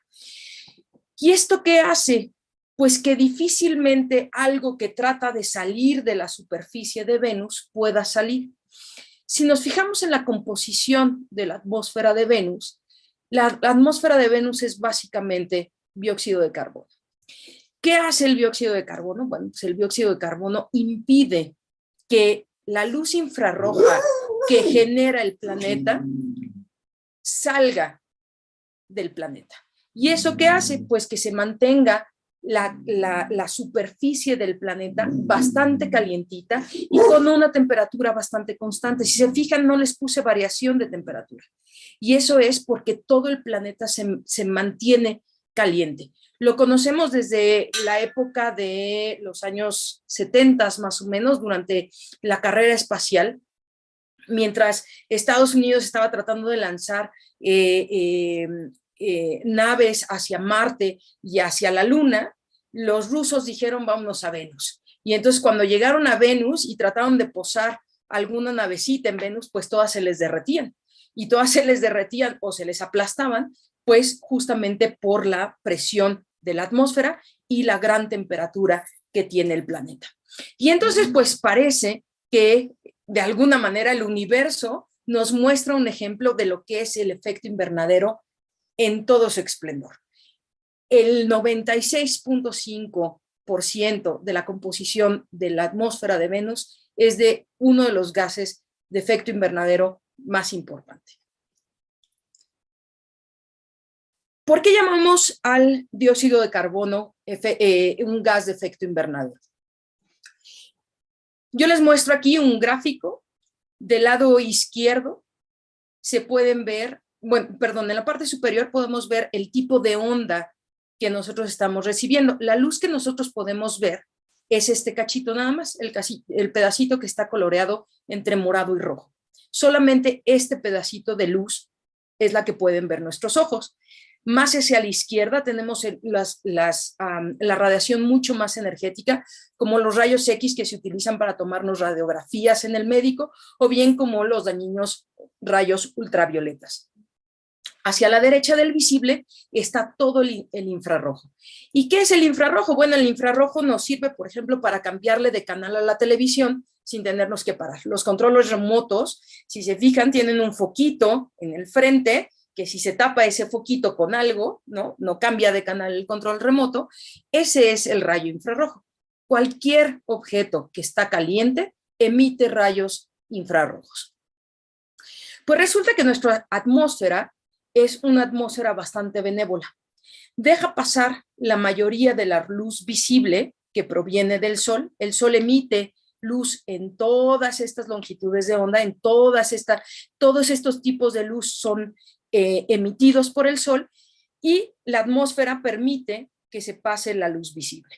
¿Y esto qué hace? Pues que difícilmente algo que trata de salir de la superficie de Venus pueda salir. Si nos fijamos en la composición de la atmósfera de Venus, la atmósfera de Venus es básicamente dióxido de carbono. ¿Qué hace el dióxido de carbono? Bueno, pues el dióxido de carbono impide que la luz infrarroja que genera el planeta salga del planeta. ¿Y eso qué hace? Pues que se mantenga la superficie del planeta bastante calientita y con una temperatura bastante constante. Si se fijan, no les puse variación de temperatura. Y eso es porque todo el planeta se mantiene caliente. Lo conocemos desde la época de los años 70 más o menos, durante la carrera espacial, mientras Estados Unidos estaba tratando de lanzar naves hacia Marte y hacia la Luna, los rusos dijeron vámonos a Venus. Y entonces cuando llegaron a Venus y trataron de posar alguna navecita en Venus, pues todas se les derretían. Y todas se les derretían o se les aplastaban, pues justamente por la presión de la atmósfera y la gran temperatura que tiene el planeta. Y entonces pues parece que de alguna manera el universo nos muestra un ejemplo de lo que es el efecto invernadero en todo su esplendor. El 96.5% de la composición de la atmósfera de Venus es de uno de los gases de efecto invernadero más importante. ¿Por qué llamamos al dióxido de carbono un gas de efecto invernadero? Yo les muestro aquí un gráfico. Del lado izquierdo se pueden ver, bueno, perdón, en la parte superior podemos ver el tipo de onda que nosotros estamos recibiendo. La luz que nosotros podemos ver es este cachito nada más, el pedacito que está coloreado entre morado y rojo. Solamente este pedacito de luz es la que pueden ver nuestros ojos. Más hacia la izquierda tenemos la radiación mucho más energética, como los rayos X que se utilizan para tomarnos radiografías en el médico, o bien como los dañinos rayos ultravioletas. Hacia la derecha del visible está todo el infrarrojo. ¿Y qué es el infrarrojo? Bueno, el infrarrojo nos sirve, por ejemplo, para cambiarle de canal a la televisión sin tenernos que parar. Los controles remotos, si se fijan, tienen un foquito en el frente, que si se tapa ese foquito con algo, no cambia de canal el control remoto. Ese es el rayo infrarrojo. Cualquier objeto que está caliente emite rayos infrarrojos. Pues resulta que nuestra atmósfera es una atmósfera bastante benévola. Deja pasar la mayoría de la luz visible que proviene del Sol. El Sol emite luz en todas estas longitudes de onda, todos estos tipos de luz son emitidos por el Sol, y la atmósfera permite que se pase la luz visible.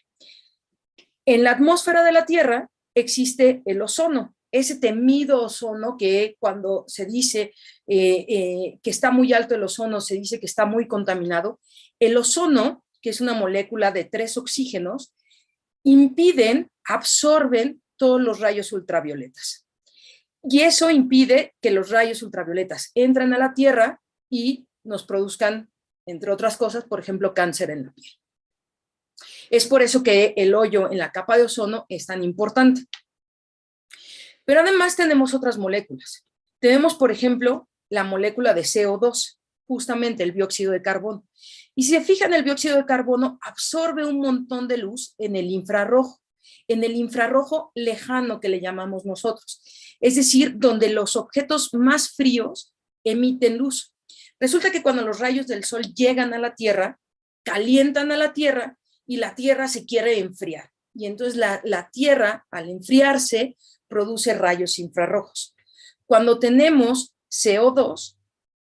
En la atmósfera de la Tierra existe el ozono, ese temido ozono que cuando se dice que está muy alto el ozono, se dice que está muy contaminado. El ozono, que es una molécula de 3 oxígenos, absorben todos los rayos ultravioletas. Y eso impide que los rayos ultravioletas entren a la Tierra y nos produzcan, entre otras cosas, por ejemplo, cáncer en la piel. Es por eso que el hoyo en la capa de ozono es tan importante. Pero además tenemos otras moléculas. Tenemos, por ejemplo, la molécula de CO2, justamente el dióxido de carbono. Y si se fijan, el dióxido de carbono absorbe un montón de luz en el infrarrojo lejano que le llamamos nosotros. Es decir, donde los objetos más fríos emiten luz. Resulta que cuando los rayos del sol llegan a la Tierra, calientan a la Tierra y la Tierra se quiere enfriar. Y entonces la Tierra, al enfriarse, produce rayos infrarrojos. Cuando tenemos CO2,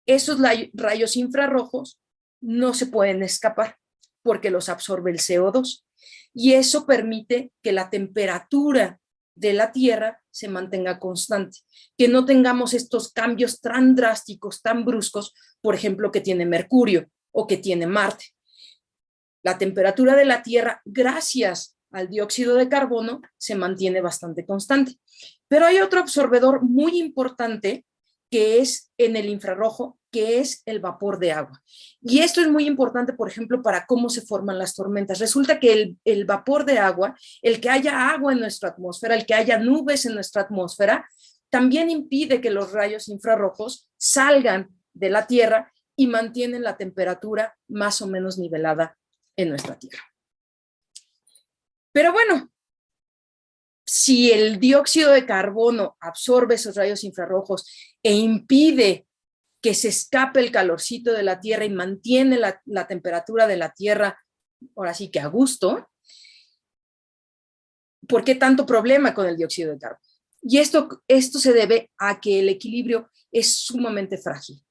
esos rayos infrarrojos no se pueden escapar porque los absorbe el CO2. Y eso permite que la temperatura de la Tierra se mantenga constante, que no tengamos estos cambios tan drásticos, tan bruscos, por ejemplo, que tiene Mercurio o que tiene Marte. La temperatura de la Tierra, gracias al dióxido de carbono, se mantiene bastante constante. Pero hay otro absorbedor muy importante que es en el infrarrojo, que es el vapor de agua. Y esto es muy importante, por ejemplo, para cómo se forman las tormentas. Resulta que el vapor de agua, el que haya agua en nuestra atmósfera, el que haya nubes en nuestra atmósfera, también impide que los rayos infrarrojos salgan de la Tierra y mantienen la temperatura más o menos nivelada en nuestra Tierra. Pero bueno, si el dióxido de carbono absorbe esos rayos infrarrojos e impide que se escape el calorcito de la Tierra y mantiene la temperatura de la Tierra, ahora sí que a gusto, ¿por qué tanto problema con el dióxido de carbono? Y esto se debe a que el equilibrio es sumamente frágil.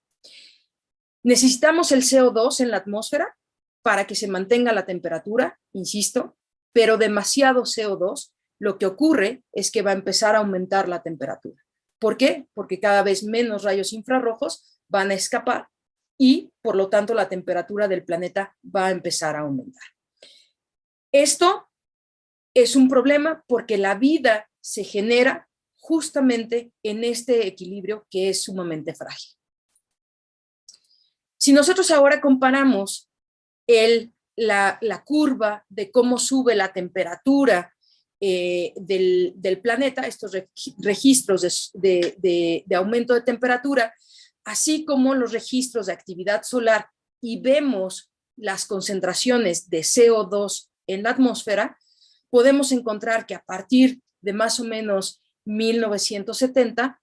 Necesitamos el CO2 en la atmósfera para que se mantenga la temperatura, insisto, pero demasiado CO2, lo que ocurre es que va a empezar a aumentar la temperatura. ¿Por qué? Porque cada vez menos rayos infrarrojos van a escapar y, por lo tanto, la temperatura del planeta va a empezar a aumentar. Esto es un problema porque la vida se genera justamente en este equilibrio que es sumamente frágil. Si nosotros ahora comparamos la curva de cómo sube la temperatura del planeta, estos registros de aumento de temperatura, así como los registros de actividad solar, y vemos las concentraciones de CO2 en la atmósfera, podemos encontrar que a partir de más o menos 1970,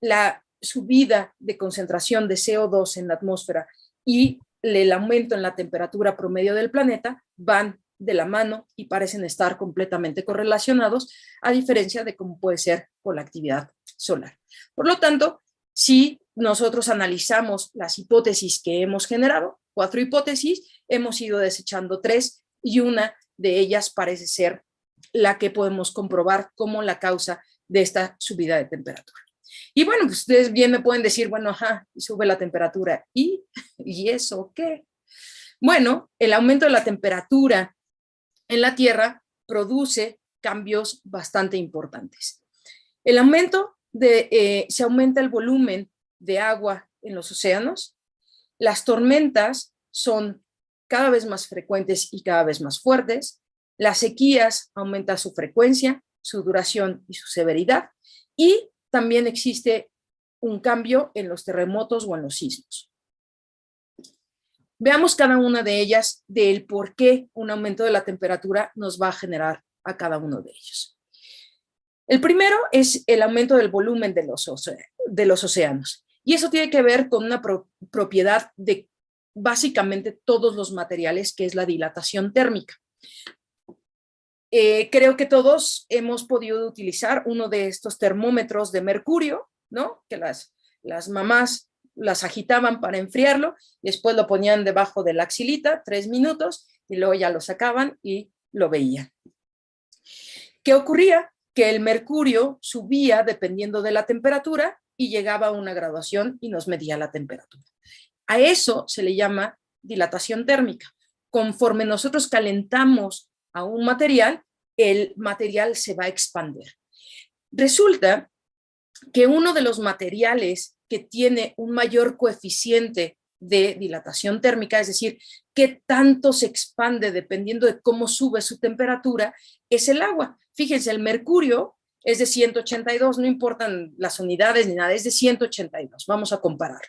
la subida de concentración de CO2 en la atmósfera y el aumento en la temperatura promedio del planeta van de la mano y parecen estar completamente correlacionados, a diferencia de cómo puede ser con la actividad solar. Por lo tanto, si nosotros analizamos las hipótesis que hemos generado, 4 hipótesis, hemos ido desechando 3 y una de ellas parece ser la que podemos comprobar como la causa de esta subida de temperatura. Y bueno, pues ustedes bien me pueden decir, bueno, sube la temperatura. ¿Y eso qué? Bueno, el aumento de la temperatura en la Tierra produce cambios bastante importantes. El aumento se aumenta el volumen de agua en los océanos, las tormentas son cada vez más frecuentes y cada vez más fuertes, las sequías aumentan su frecuencia, su duración y su severidad, y también existe un cambio en los terremotos o en los sismos. Veamos cada una de ellas del por qué un aumento de la temperatura nos va a generar a cada uno de ellos. El primero es el aumento del volumen de los océanos. Y eso tiene que ver con una propiedad de básicamente todos los materiales, que es la dilatación térmica. Creo que todos hemos podido utilizar uno de estos termómetros de mercurio, ¿no? Que las mamás las agitaban para enfriarlo, después lo ponían debajo de la axilita, 3 minutos, y luego ya lo sacaban y lo veían. ¿Qué ocurría? Que el mercurio subía dependiendo de la temperatura y llegaba a una graduación y nos medía la temperatura. A eso se le llama dilatación térmica. Conforme nosotros calentamos a un material, el material se va a expandir. Resulta que uno de los materiales que tiene un mayor coeficiente de dilatación térmica, es decir, qué tanto se expande dependiendo de cómo sube su temperatura, es el agua. Fíjense, el mercurio es de 182, no importan las unidades ni nada, es de 182, vamos a comparar.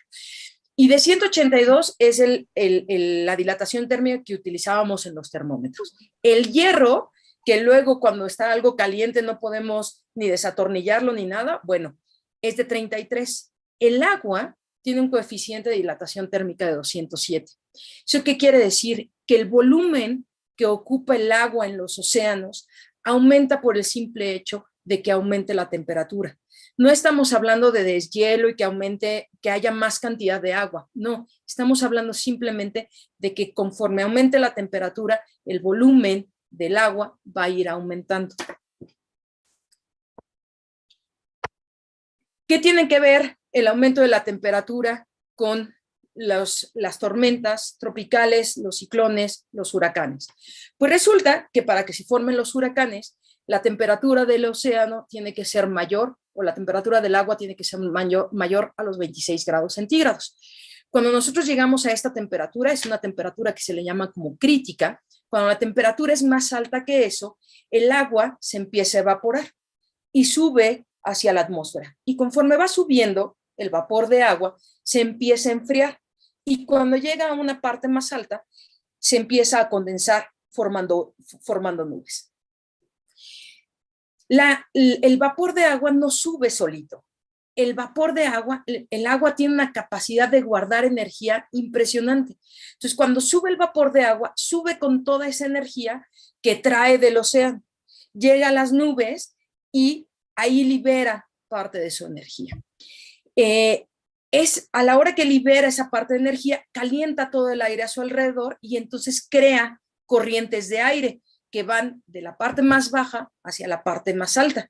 Y de 182 es la dilatación térmica que utilizábamos en los termómetros. El hierro, que luego cuando está algo caliente no podemos ni desatornillarlo ni nada, bueno, es de 33. El agua tiene un coeficiente de dilatación térmica de 207. ¿Eso qué quiere decir? Que el volumen que ocupa el agua en los océanos aumenta por el simple hecho de que aumente la temperatura. No estamos hablando de deshielo y que haya más cantidad de agua. No, estamos hablando simplemente de que conforme aumente la temperatura, el volumen del agua va a ir aumentando. ¿Qué tiene que ver el aumento de la temperatura con las tormentas tropicales, los ciclones, los huracanes? Pues resulta que para que se formen los huracanes, la temperatura del océano tiene que ser mayor, o la temperatura del agua tiene que ser mayor a los 26 grados centígrados. Cuando nosotros llegamos a esta temperatura, es una temperatura que se le llama como crítica. Cuando la temperatura es más alta que eso, el agua se empieza a evaporar y sube hacia la atmósfera. Y conforme va subiendo, el vapor de agua se empieza a enfriar. Y cuando llega a una parte más alta, se empieza a condensar formando nubes. El vapor de agua no sube solito. El vapor de agua, el agua tiene una capacidad de guardar energía impresionante. Entonces, cuando sube el vapor de agua, sube con toda esa energía que trae del océano. Llega a las nubes y ahí libera parte de su energía. A la hora que libera esa parte de energía, calienta todo el aire a su alrededor y entonces crea corrientes de aire que van de la parte más baja hacia la parte más alta.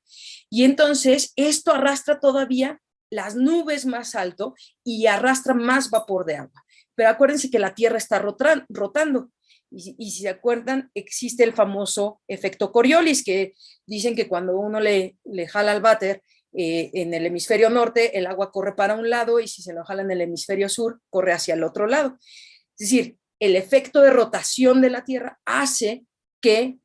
Y entonces esto arrastra todavía las nubes más alto y arrastra más vapor de agua. Pero acuérdense que la Tierra está rotando. Y si se acuerdan, existe el famoso efecto Coriolis, que dicen que cuando uno le jala al váter en el hemisferio norte, el agua corre para un lado, y si se lo jala en el hemisferio sur, corre hacia el otro lado. Es decir, el efecto de rotación de la Tierra hace que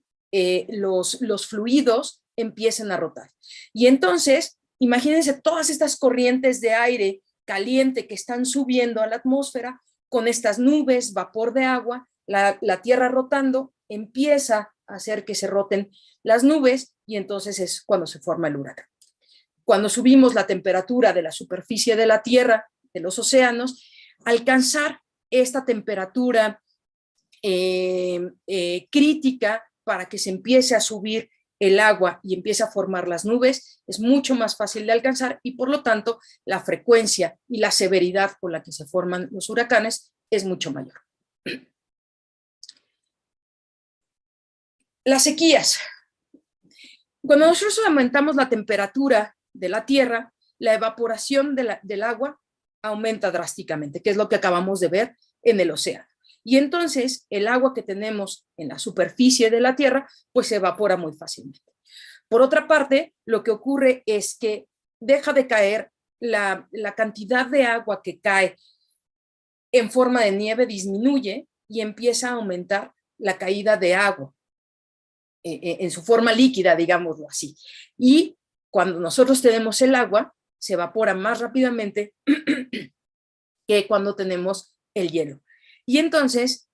los fluidos empiecen a rotar. Y entonces, imagínense todas estas corrientes de aire caliente que están subiendo a la atmósfera con estas nubes, vapor de agua, la Tierra rotando, empieza a hacer que se roten las nubes y entonces es cuando se forma el huracán. Cuando subimos la temperatura de la superficie de la Tierra, de los océanos, alcanzar esta temperatura crítica para que se empiece a subir el agua y empiece a formar las nubes, es mucho más fácil de alcanzar y por lo tanto la frecuencia y la severidad con la que se forman los huracanes es mucho mayor. Las sequías. Cuando nosotros aumentamos la temperatura de la Tierra, la evaporación del agua aumenta drásticamente, que es lo que acabamos de ver en el océano. Y entonces el agua que tenemos en la superficie de la Tierra pues se evapora muy fácilmente. Por otra parte, lo que ocurre es que deja de caer la cantidad de agua que cae en forma de nieve, disminuye y empieza a aumentar la caída de agua en su forma líquida, digámoslo así. Y cuando nosotros tenemos el agua, se evapora más rápidamente que cuando tenemos el hielo. Y entonces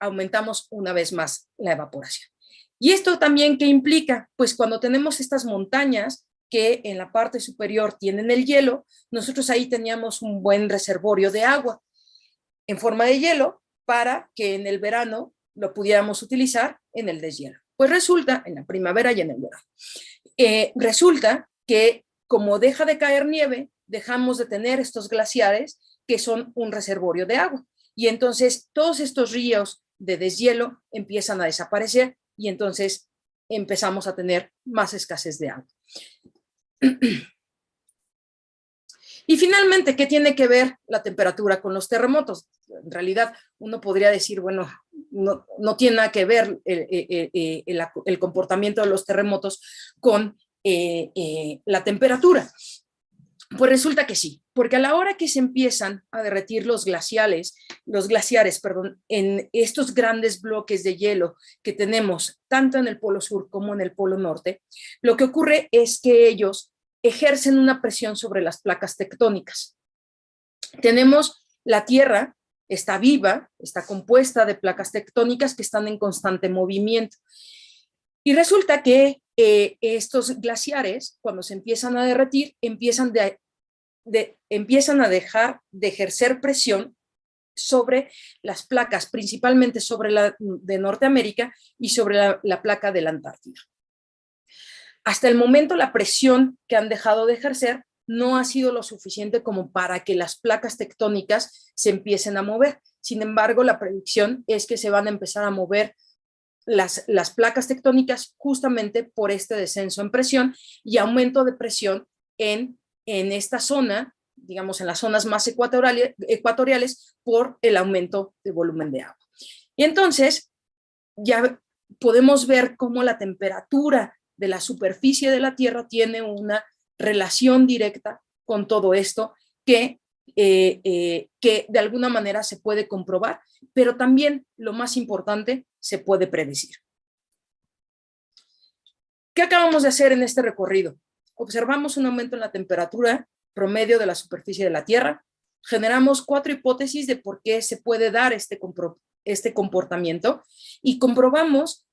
aumentamos una vez más la evaporación. ¿Y esto también qué implica? Pues cuando tenemos estas montañas que en la parte superior tienen el hielo, nosotros ahí teníamos un buen reservorio de agua en forma de hielo para que en el verano lo pudiéramos utilizar en el deshielo. Pues resulta, en la primavera y en el verano, resulta que como deja de caer nieve, dejamos de tener estos glaciares que son un reservorio de agua. Y entonces todos estos ríos de deshielo empiezan a desaparecer y entonces empezamos a tener más escasez de agua. Y finalmente, ¿qué tiene que ver la temperatura con los terremotos? En realidad, uno podría decir, bueno, no tiene nada que ver el comportamiento de los terremotos con la temperatura. Pues resulta que sí, porque a la hora que se empiezan a derretir los glaciares, en estos grandes bloques de hielo que tenemos tanto en el polo sur como en el polo norte, lo que ocurre es que ellos ejercen una presión sobre las placas tectónicas. Tenemos la Tierra, está viva, está compuesta de placas tectónicas que están en constante movimiento. Y resulta que estos glaciares, cuando se empiezan a derretir, empiezan a dejar de ejercer presión sobre las placas, principalmente sobre la de Norteamérica y sobre la placa de la Antártida. Hasta el momento, la presión que han dejado de ejercer no ha sido lo suficiente como para que las placas tectónicas se empiecen a mover. Sin embargo, la predicción es que se van a empezar a mover las placas tectónicas justamente por este descenso en presión y aumento de presión en esta zona, digamos en las zonas más ecuatoriales, por el aumento de volumen de agua. Y entonces ya podemos ver cómo la temperatura de la superficie de la Tierra tiene una relación directa con todo esto que de alguna manera se puede comprobar, pero también, lo más importante, se puede predecir. ¿Qué acabamos de hacer en este recorrido? Observamos un aumento en la temperatura promedio de la superficie de la Tierra, generamos 4 hipótesis de por qué se puede dar este comportamiento y comprobamos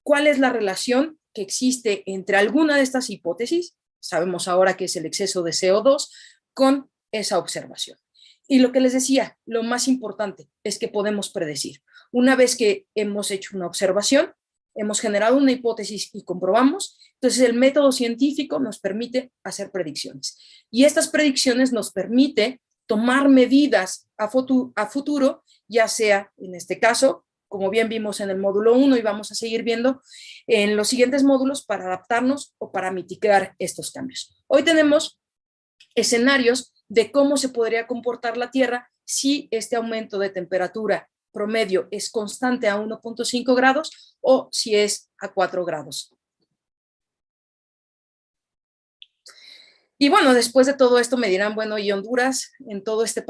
cuál es la relación que existe entre alguna de estas hipótesis, sabemos ahora que es el exceso de CO2, con esa observación. Y lo que les decía, lo más importante es que podemos predecir. Una vez que hemos hecho una observación, hemos generado una hipótesis y comprobamos, entonces el método científico nos permite hacer predicciones. Y estas predicciones nos permite tomar medidas a futuro, ya sea en este caso, como bien vimos en el módulo 1 y vamos a seguir viendo en los siguientes módulos para adaptarnos o para mitigar estos cambios. Hoy tenemos escenarios de cómo se podría comportar la Tierra si este aumento de temperatura promedio es constante a 1.5 grados o si es a 4 grados. Y bueno, después de todo esto me dirán, bueno, ¿y Honduras en todo este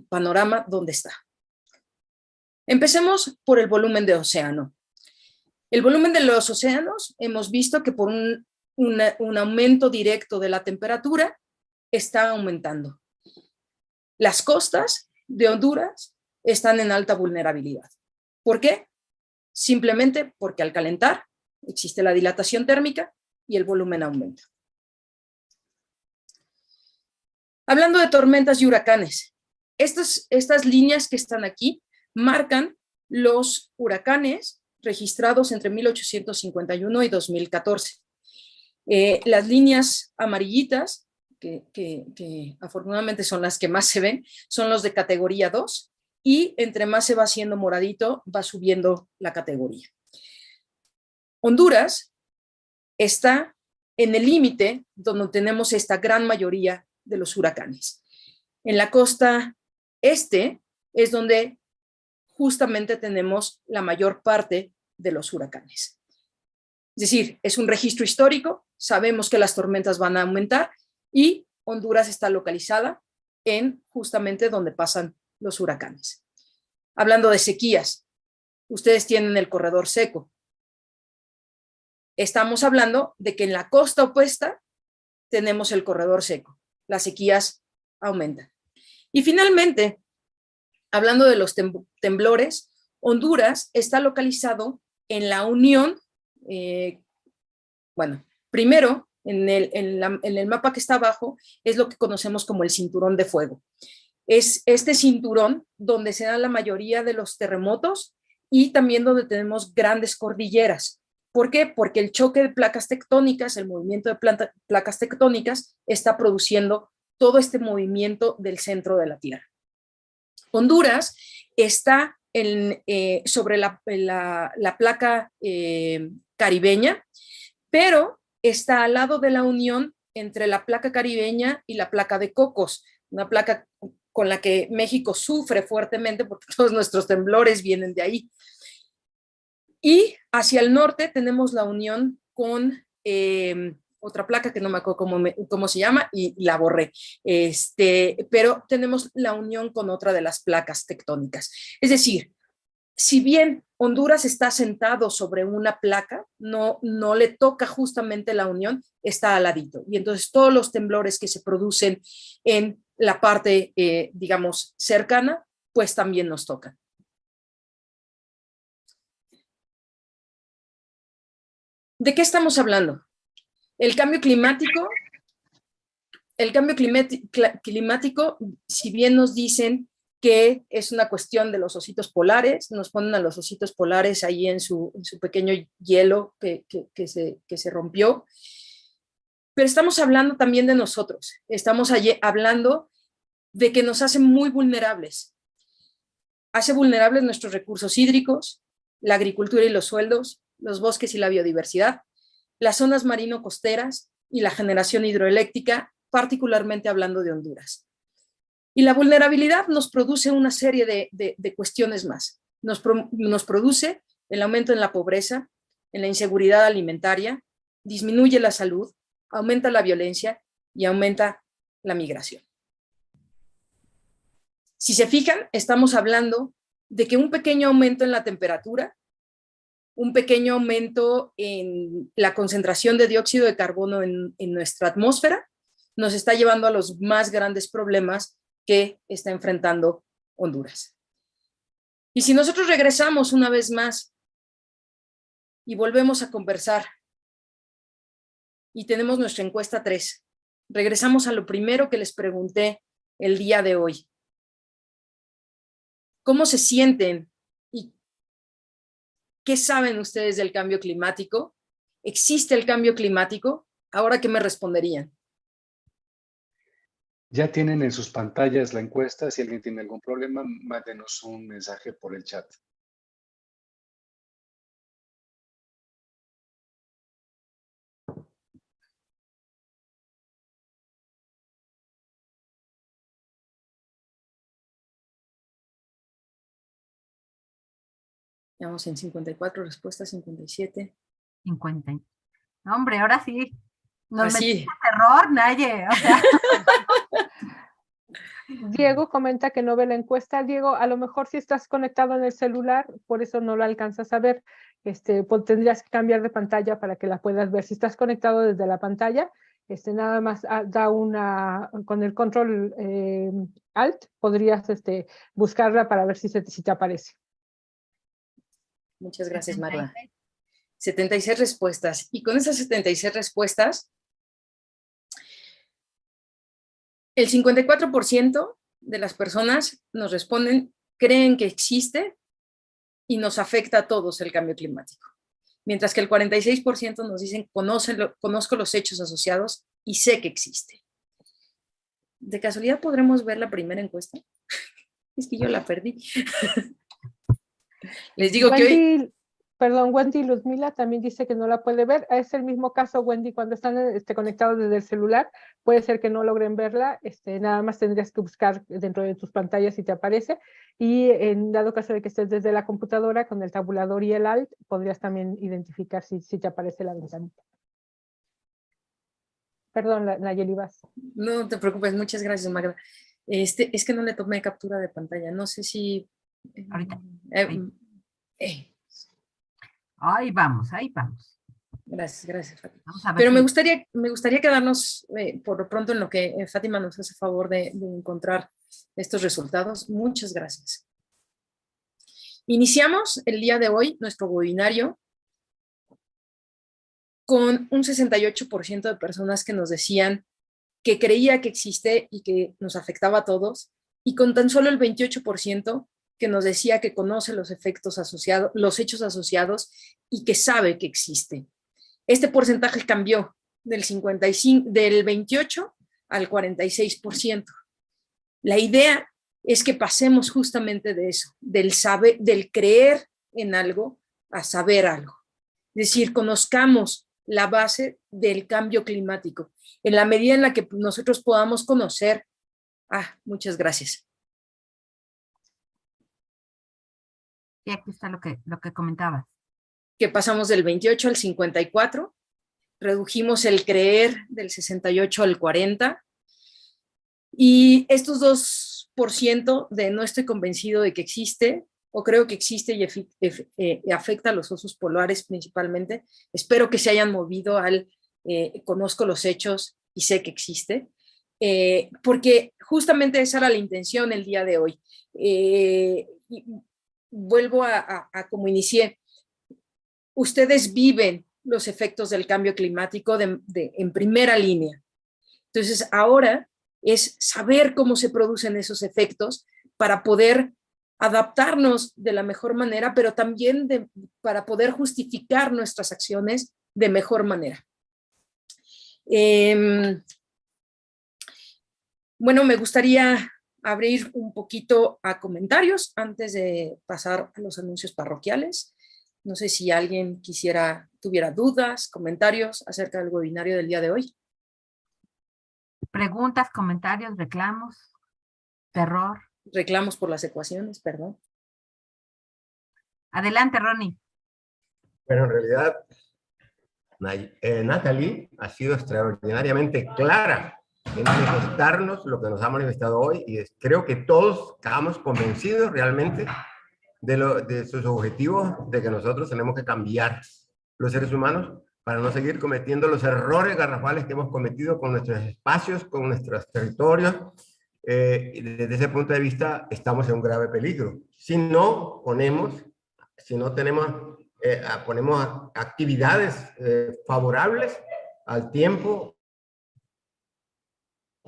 panorama dónde está? Empecemos por el volumen de océano. El volumen de los océanos, hemos visto que por un aumento directo de la temperatura está aumentando. Las costas de Honduras están en alta vulnerabilidad. ¿Por qué? Simplemente porque al calentar existe la dilatación térmica y el volumen aumenta. Hablando de tormentas y huracanes, estas líneas que están aquí marcan los huracanes registrados entre 1851 y 2014. Las líneas amarillitas, que afortunadamente son las que más se ven, son los de categoría 2 y entre más se va haciendo moradito, va subiendo la categoría. Honduras está en el límite donde tenemos esta gran mayoría de los huracanes. En la costa este es donde justamente tenemos la mayor parte de los huracanes. Es decir, es un registro histórico, sabemos que las tormentas van a aumentar y Honduras está localizada en justamente donde pasan los huracanes. Hablando de sequías, ustedes tienen el corredor seco. Estamos hablando de que en la costa opuesta tenemos el corredor seco. Las sequías aumentan. Y finalmente, hablando de los temblores, Honduras está localizado en la unión, primero, en el mapa que está abajo, es lo que conocemos como el cinturón de fuego. Es este cinturón donde se dan la mayoría de los terremotos y también donde tenemos grandes cordilleras. ¿Por qué? Porque el choque de placas tectónicas, el movimiento de placas tectónicas está produciendo todo este movimiento del centro de la Tierra. Honduras está sobre la placa caribeña, pero está al lado de la unión entre la placa caribeña y la placa de Cocos, una placa con la que México sufre fuertemente porque todos nuestros temblores vienen de ahí. Y hacia el norte tenemos la unión con otra placa que no me acuerdo cómo se llama y la borré, pero tenemos la unión con otra de las placas tectónicas. Es decir, si bien Honduras está sentado sobre una placa, no le toca justamente la unión, está al ladito. Y entonces todos los temblores que se producen en la parte, digamos, cercana, pues también nos tocan. ¿De qué estamos hablando? El cambio climático, si bien nos dicen que es una cuestión de los ositos polares, nos ponen a los ositos polares ahí en su pequeño hielo que se rompió, pero estamos hablando también de nosotros, estamos hablando de que nos hacen muy vulnerables, hace vulnerables nuestros recursos hídricos, la agricultura y los suelos, los bosques y la biodiversidad, las zonas marino-costeras y la generación hidroeléctrica, particularmente hablando de Honduras. Y la vulnerabilidad nos produce una serie de cuestiones más. Nos produce el aumento en la pobreza, en la inseguridad alimentaria, disminuye la salud, aumenta la violencia y aumenta la migración. Si se fijan, estamos hablando de que un pequeño aumento en la temperatura, un pequeño aumento en la concentración de dióxido de carbono en nuestra atmósfera, nos está llevando a los más grandes problemas que está enfrentando Honduras. Y si nosotros regresamos una vez más y volvemos a conversar y tenemos nuestra encuesta 3, regresamos a lo primero que les pregunté el día de hoy. ¿Cómo se sienten y qué saben ustedes del cambio climático? ¿Existe el cambio climático? ¿Ahora qué me responderían? Ya tienen en sus pantallas la encuesta. Si alguien tiene algún problema, mándenos un mensaje por el chat. Vamos en 54, respuesta 57. 50. No, hombre, ahora sí. Nos Así. metiste terror, Naye. O sea, Diego comenta que no ve la encuesta. Diego, a lo mejor si estás conectado en el celular, por eso no lo alcanzas a ver. Pues tendrías que cambiar de pantalla para que la puedas ver. Si estás conectado desde la pantalla, nada más da con el control Alt, podrías buscarla para ver si te aparece. Muchas gracias, Marla. 76 respuestas. Y con esas 76 respuestas, el 54% de las personas nos responden, creen que existe y nos afecta a todos el cambio climático. Mientras que el 46% nos dicen, conozco los hechos asociados y sé que existe. ¿De casualidad podremos ver la primera encuesta? Es que yo la perdí. Les digo Wendy, que hoy... Perdón, Wendy Luzmila también dice que no la puede ver. Es el mismo caso, Wendy, cuando están conectados desde el celular, puede ser que no logren verla, nada más tendrías que buscar dentro de tus pantallas si te aparece, y en dado caso de que estés desde la computadora, con el tabulador y el Alt, podrías también identificar si te aparece la ventanita. Perdón, Nayeli, vas. No te preocupes, muchas gracias, Magda. Es que no le tomé captura de pantalla, no sé si... ahorita. Ahí vamos, ahí vamos. Gracias, Fátima. Vamos a ver Pero si... me gustaría quedarnos por lo pronto en lo que Fátima nos hace favor de encontrar estos resultados. Muchas gracias. Iniciamos el día de hoy nuestro webinario con un 68% de personas que nos decían que creía que existe y que nos afectaba a todos, y con tan solo el 28% que nos decía que conoce los efectos asociados, los hechos asociados y que sabe que existe. Este porcentaje cambió del 28 al 46%. La idea es que pasemos justamente de eso, del saber, del creer en algo a saber algo. Es decir, conozcamos la base del cambio climático. En la medida en la que nosotros podamos conocer, muchas gracias. Y aquí está lo que comentabas. Que pasamos del 28 al 54, redujimos el creer del 68 al 40, y estos 2% de no estoy convencido de que existe, o creo que existe y afecta a los osos polares principalmente. Espero que se hayan movido conozco los hechos y sé que existe, porque justamente esa era la intención el día de hoy. Y vuelvo a como inicié. Ustedes viven los efectos del cambio climático en primera línea. Entonces, ahora es saber cómo se producen esos efectos para poder adaptarnos de la mejor manera, pero también para poder justificar nuestras acciones de mejor manera. Bueno, me gustaría abrir un poquito a comentarios antes de pasar a los anuncios parroquiales. No sé si alguien tuviera dudas, comentarios acerca del webinario del día de hoy. Preguntas, comentarios, reclamos, terror. Reclamos por las ecuaciones, perdón. Adelante, Ronnie. Bueno, en realidad, Natalie ha sido extraordinariamente clara en manifestarnos lo que nos ha manifestado hoy, y creo que todos estamos convencidos realmente de sus objetivos, de que nosotros tenemos que cambiar los seres humanos para no seguir cometiendo los errores garrafales que hemos cometido con nuestros espacios, con nuestros territorios. Y desde ese punto de vista estamos en un grave peligro. Si no ponemos actividades favorables al tiempo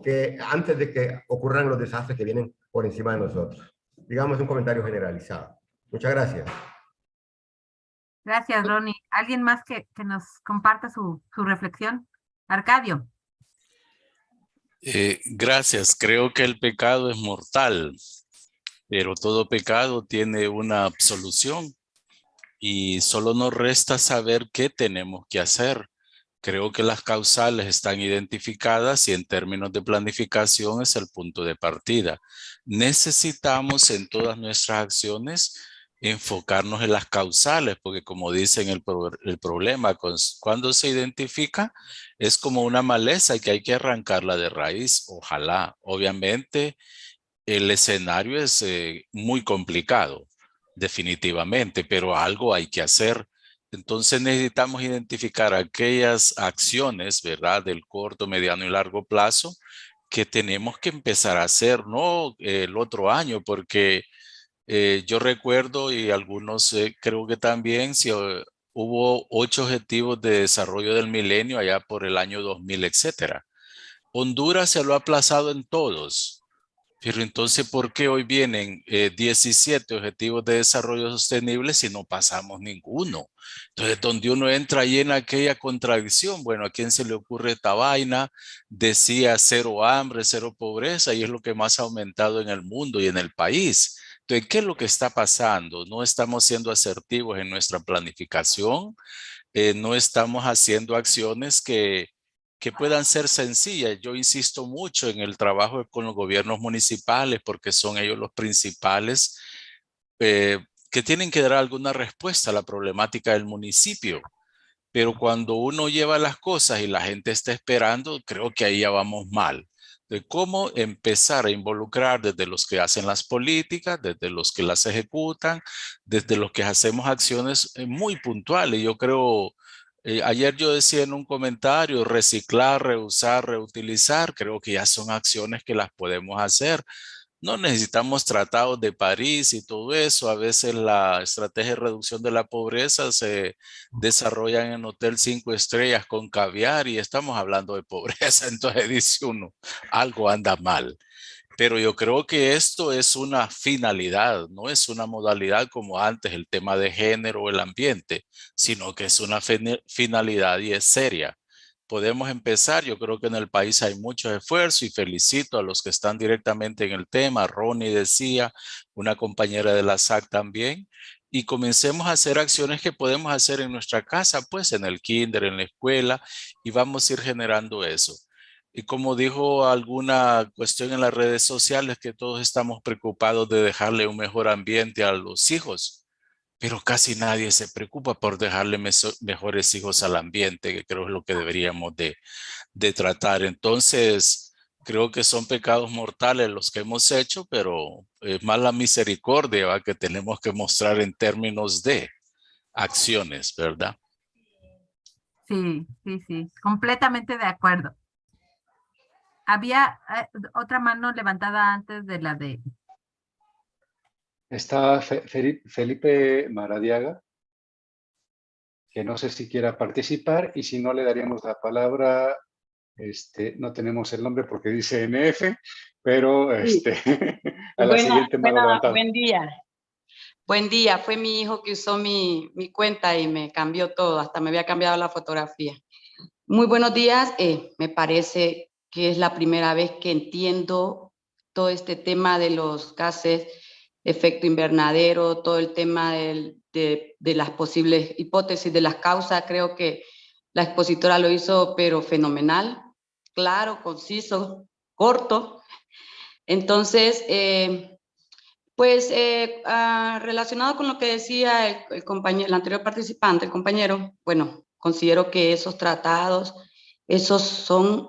que antes de que ocurran los desastres que vienen por encima de nosotros. Digamos un comentario generalizado. Muchas gracias. Gracias, Ronnie. ¿Alguien más que nos comparta su reflexión? Arcadio. Gracias. Creo que el pecado es mortal, pero todo pecado tiene una absolución y solo nos resta saber qué tenemos que hacer. Creo que las causales están identificadas y en términos de planificación es el punto de partida. Necesitamos en todas nuestras acciones enfocarnos en las causales, porque como dicen el problema, cuando se identifica es como una maleza y que hay que arrancarla de raíz. Ojalá, obviamente el escenario es muy complicado, definitivamente, pero algo hay que hacer. Entonces necesitamos identificar aquellas acciones, ¿verdad?, del corto, mediano y largo plazo que tenemos que empezar a hacer, no el otro año, porque yo recuerdo y algunos creo que también hubo 8 objetivos de desarrollo del milenio allá por el año 2000, etcétera. Honduras se lo ha aplazado en todos. Pero entonces, ¿por qué hoy vienen 17 objetivos de desarrollo sostenible si no pasamos ninguno? Entonces, donde uno entra ahí en aquella contradicción, bueno, ¿a quién se le ocurre esta vaina? Decía cero hambre, cero pobreza, y es lo que más ha aumentado en el mundo y en el país. Entonces, ¿qué es lo que está pasando? No estamos siendo asertivos en nuestra planificación, no estamos haciendo acciones que puedan ser sencillas. Yo insisto mucho en el trabajo con los gobiernos municipales porque son ellos los principales que tienen que dar alguna respuesta a la problemática del municipio. Pero cuando uno lleva las cosas y la gente está esperando, creo que ahí ya vamos mal. De cómo empezar a involucrar desde los que hacen las políticas, desde los que las ejecutan, desde los que hacemos acciones muy puntuales. Yo creo, ayer yo decía en un comentario, reciclar, reusar, reutilizar, creo que ya son acciones que las podemos hacer. No necesitamos tratados de París y todo eso. A veces la estrategia de reducción de la pobreza se desarrolla en hotel 5 estrellas con caviar y estamos hablando de pobreza. Entonces dice uno, algo anda mal. Pero yo creo que esto es una finalidad, no es una modalidad como antes el tema de género o el ambiente, sino que es una finalidad y es seria. podemos empezar. Yo creo que en el país hay mucho esfuerzo y felicito a los que están directamente en el tema. Ronnie decía, una compañera de la SAC también. Y comencemos a hacer acciones que podemos hacer en nuestra casa, pues en el kinder, en la escuela, y vamos a ir generando eso. Y como dijo alguna cuestión en las redes sociales, que todos estamos preocupados de dejarle un mejor ambiente a los hijos, pero casi nadie se preocupa por dejarle mejores hijos al ambiente, que creo es lo que deberíamos de tratar. Entonces, creo que son pecados mortales los que hemos hecho, pero es más la misericordia, ¿va?, que tenemos que mostrar en términos de acciones, ¿verdad? Sí, sí, sí, completamente de acuerdo. Había otra mano levantada antes de la de... Está Felipe Maradiaga, que no sé si quiera participar, y si no le daríamos la palabra, no tenemos el nombre porque dice NF, pero Sí. a la siguiente mano levantada. Buen día. Buen día, fue mi hijo que usó mi cuenta y me cambió todo, hasta me había cambiado la fotografía. Muy buenos días, me parece que es la primera vez que entiendo todo este tema de los gases de efecto invernadero, todo el tema de las posibles hipótesis de las causas. Creo que la expositora lo hizo, pero fenomenal, claro, conciso, corto. Entonces, relacionado con lo que decía el anterior participante, el compañero, bueno, considero que esos tratados, esos son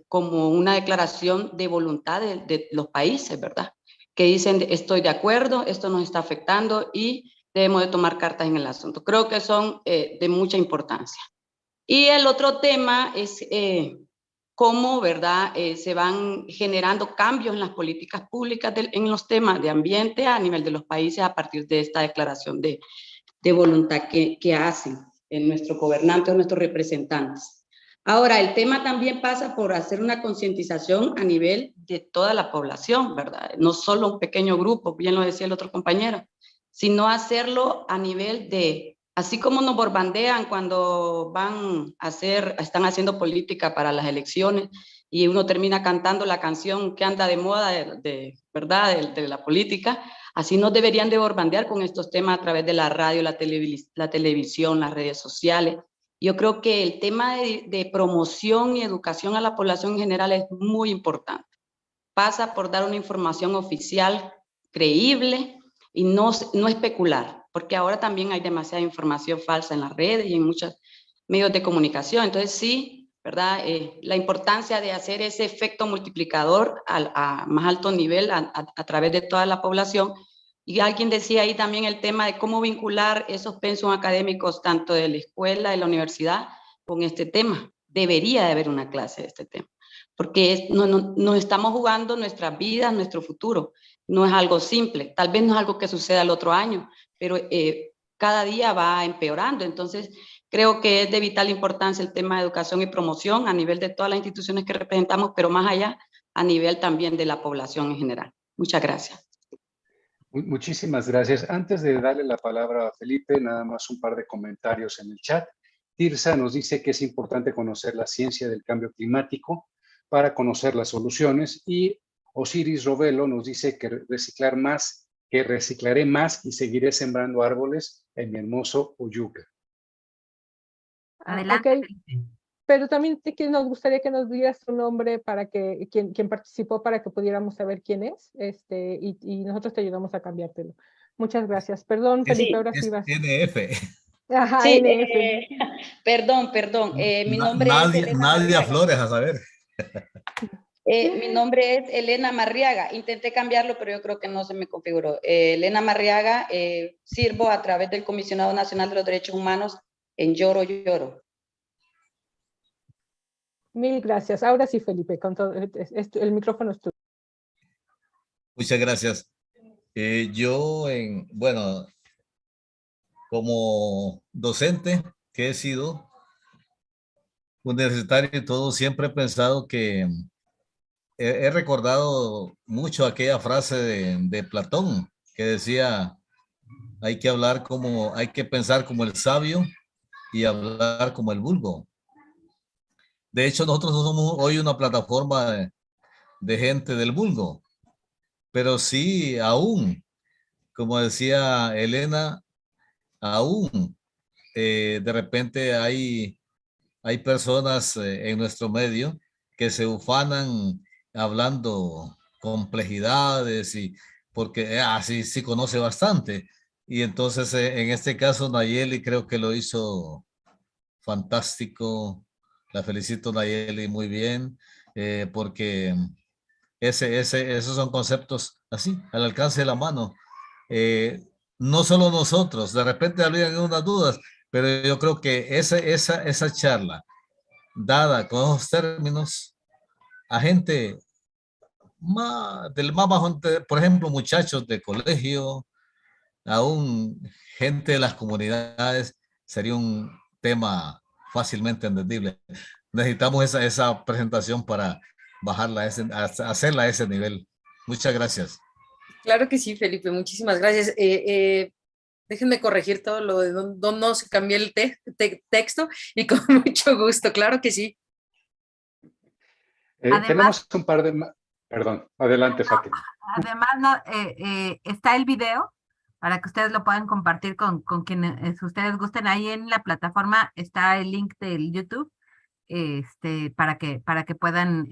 como una declaración de voluntad de los países, ¿verdad? Que dicen, estoy de acuerdo, esto nos está afectando y debemos de tomar cartas en el asunto. Creo que son de mucha importancia. Y el otro tema es cómo, ¿verdad?, se van generando cambios en las políticas públicas en los temas de ambiente a nivel de los países a partir de esta declaración de voluntad que hacen nuestros gobernantes o nuestros representantes. Ahora, el tema también pasa por hacer una concientización a nivel de toda la población, ¿verdad? No solo un pequeño grupo, bien lo decía el otro compañero, sino hacerlo a nivel de, así como nos borbandean cuando están haciendo política para las elecciones y uno termina cantando la canción que anda de moda, ¿verdad?, de la política, así nos deberían de borbandear con estos temas a través de la radio, la televisión, las redes sociales. Yo creo que el tema de promoción y educación a la población en general es muy importante. Pasa por dar una información oficial, creíble y no especular, porque ahora también hay demasiada información falsa en las redes y en muchos medios de comunicación. Entonces sí, ¿verdad? La importancia de hacer ese efecto multiplicador a más alto nivel a través de toda la población. Y alguien decía ahí también el tema de cómo vincular esos pensos académicos tanto de la escuela, de la universidad, con este tema. Debería de haber una clase de este tema, porque nos estamos jugando nuestras vidas, nuestro futuro. No es algo simple, tal vez no es algo que suceda el otro año, pero cada día va empeorando. Entonces, creo que es de vital importancia el tema de educación y promoción a nivel de todas las instituciones que representamos, pero más allá, a nivel también de la población en general. Muchas gracias. Muchísimas gracias. Antes de darle la palabra a Felipe, nada más un par de comentarios en el chat. Tirsa nos dice que es importante conocer la ciencia del cambio climático para conocer las soluciones, y Osiris Robelo nos dice que reciclaré más y seguiré sembrando árboles en mi hermoso Oyuca. Adelante. Okay. Pero también nos gustaría que nos dieras tu nombre para que quien participó, para que pudiéramos saber quién es, y nosotros te ayudamos a cambiártelo. Muchas gracias. Perdón, Felipe, ahora sí vas. NF. Ajá, sí, NF. Perdón. Mi nombre es Elena Nadia Marriaga. Flores, a saber. Mi nombre es Elena Marriaga. Intenté cambiarlo, pero yo creo que no se me configuró. Elena Marriaga, sirvo a través del Comisionado Nacional de los Derechos Humanos en Lloro. Mil gracias. Ahora sí, Felipe, el micrófono es tuyo. Muchas gracias. Yo, como docente que he sido universitario y todo, siempre he pensado que he recordado mucho aquella frase de Platón que decía, hay que pensar como el sabio y hablar como el vulgo. De hecho, nosotros no somos hoy una plataforma de gente del vulgo, pero sí, aún, como decía Elena, aún de repente hay personas en nuestro medio que se ufanan hablando complejidades y porque así sí conoce bastante. Y entonces en este caso Nayeli creo que lo hizo fantástico. La felicito Nayeli muy bien porque esos son conceptos así, al alcance de la mano. Eh, no solo nosotros, de repente habrían unas dudas, pero yo creo que esa charla dada con esos términos a gente del más bajo, por ejemplo, muchachos de colegio, aún gente de las comunidades, sería un tema fácilmente entendible. Necesitamos esa presentación para bajarla hacerla a ese nivel. Muchas gracias. Claro que sí, Felipe, muchísimas gracias. Déjenme corregir todo lo de donde no se cambió el texto y con mucho gusto, claro que sí. Además, tenemos un par de... Perdón, adelante, Fátima. Además, está el video para que ustedes lo puedan compartir con quienes ustedes gusten. Ahí en la plataforma está el link del YouTube para que puedan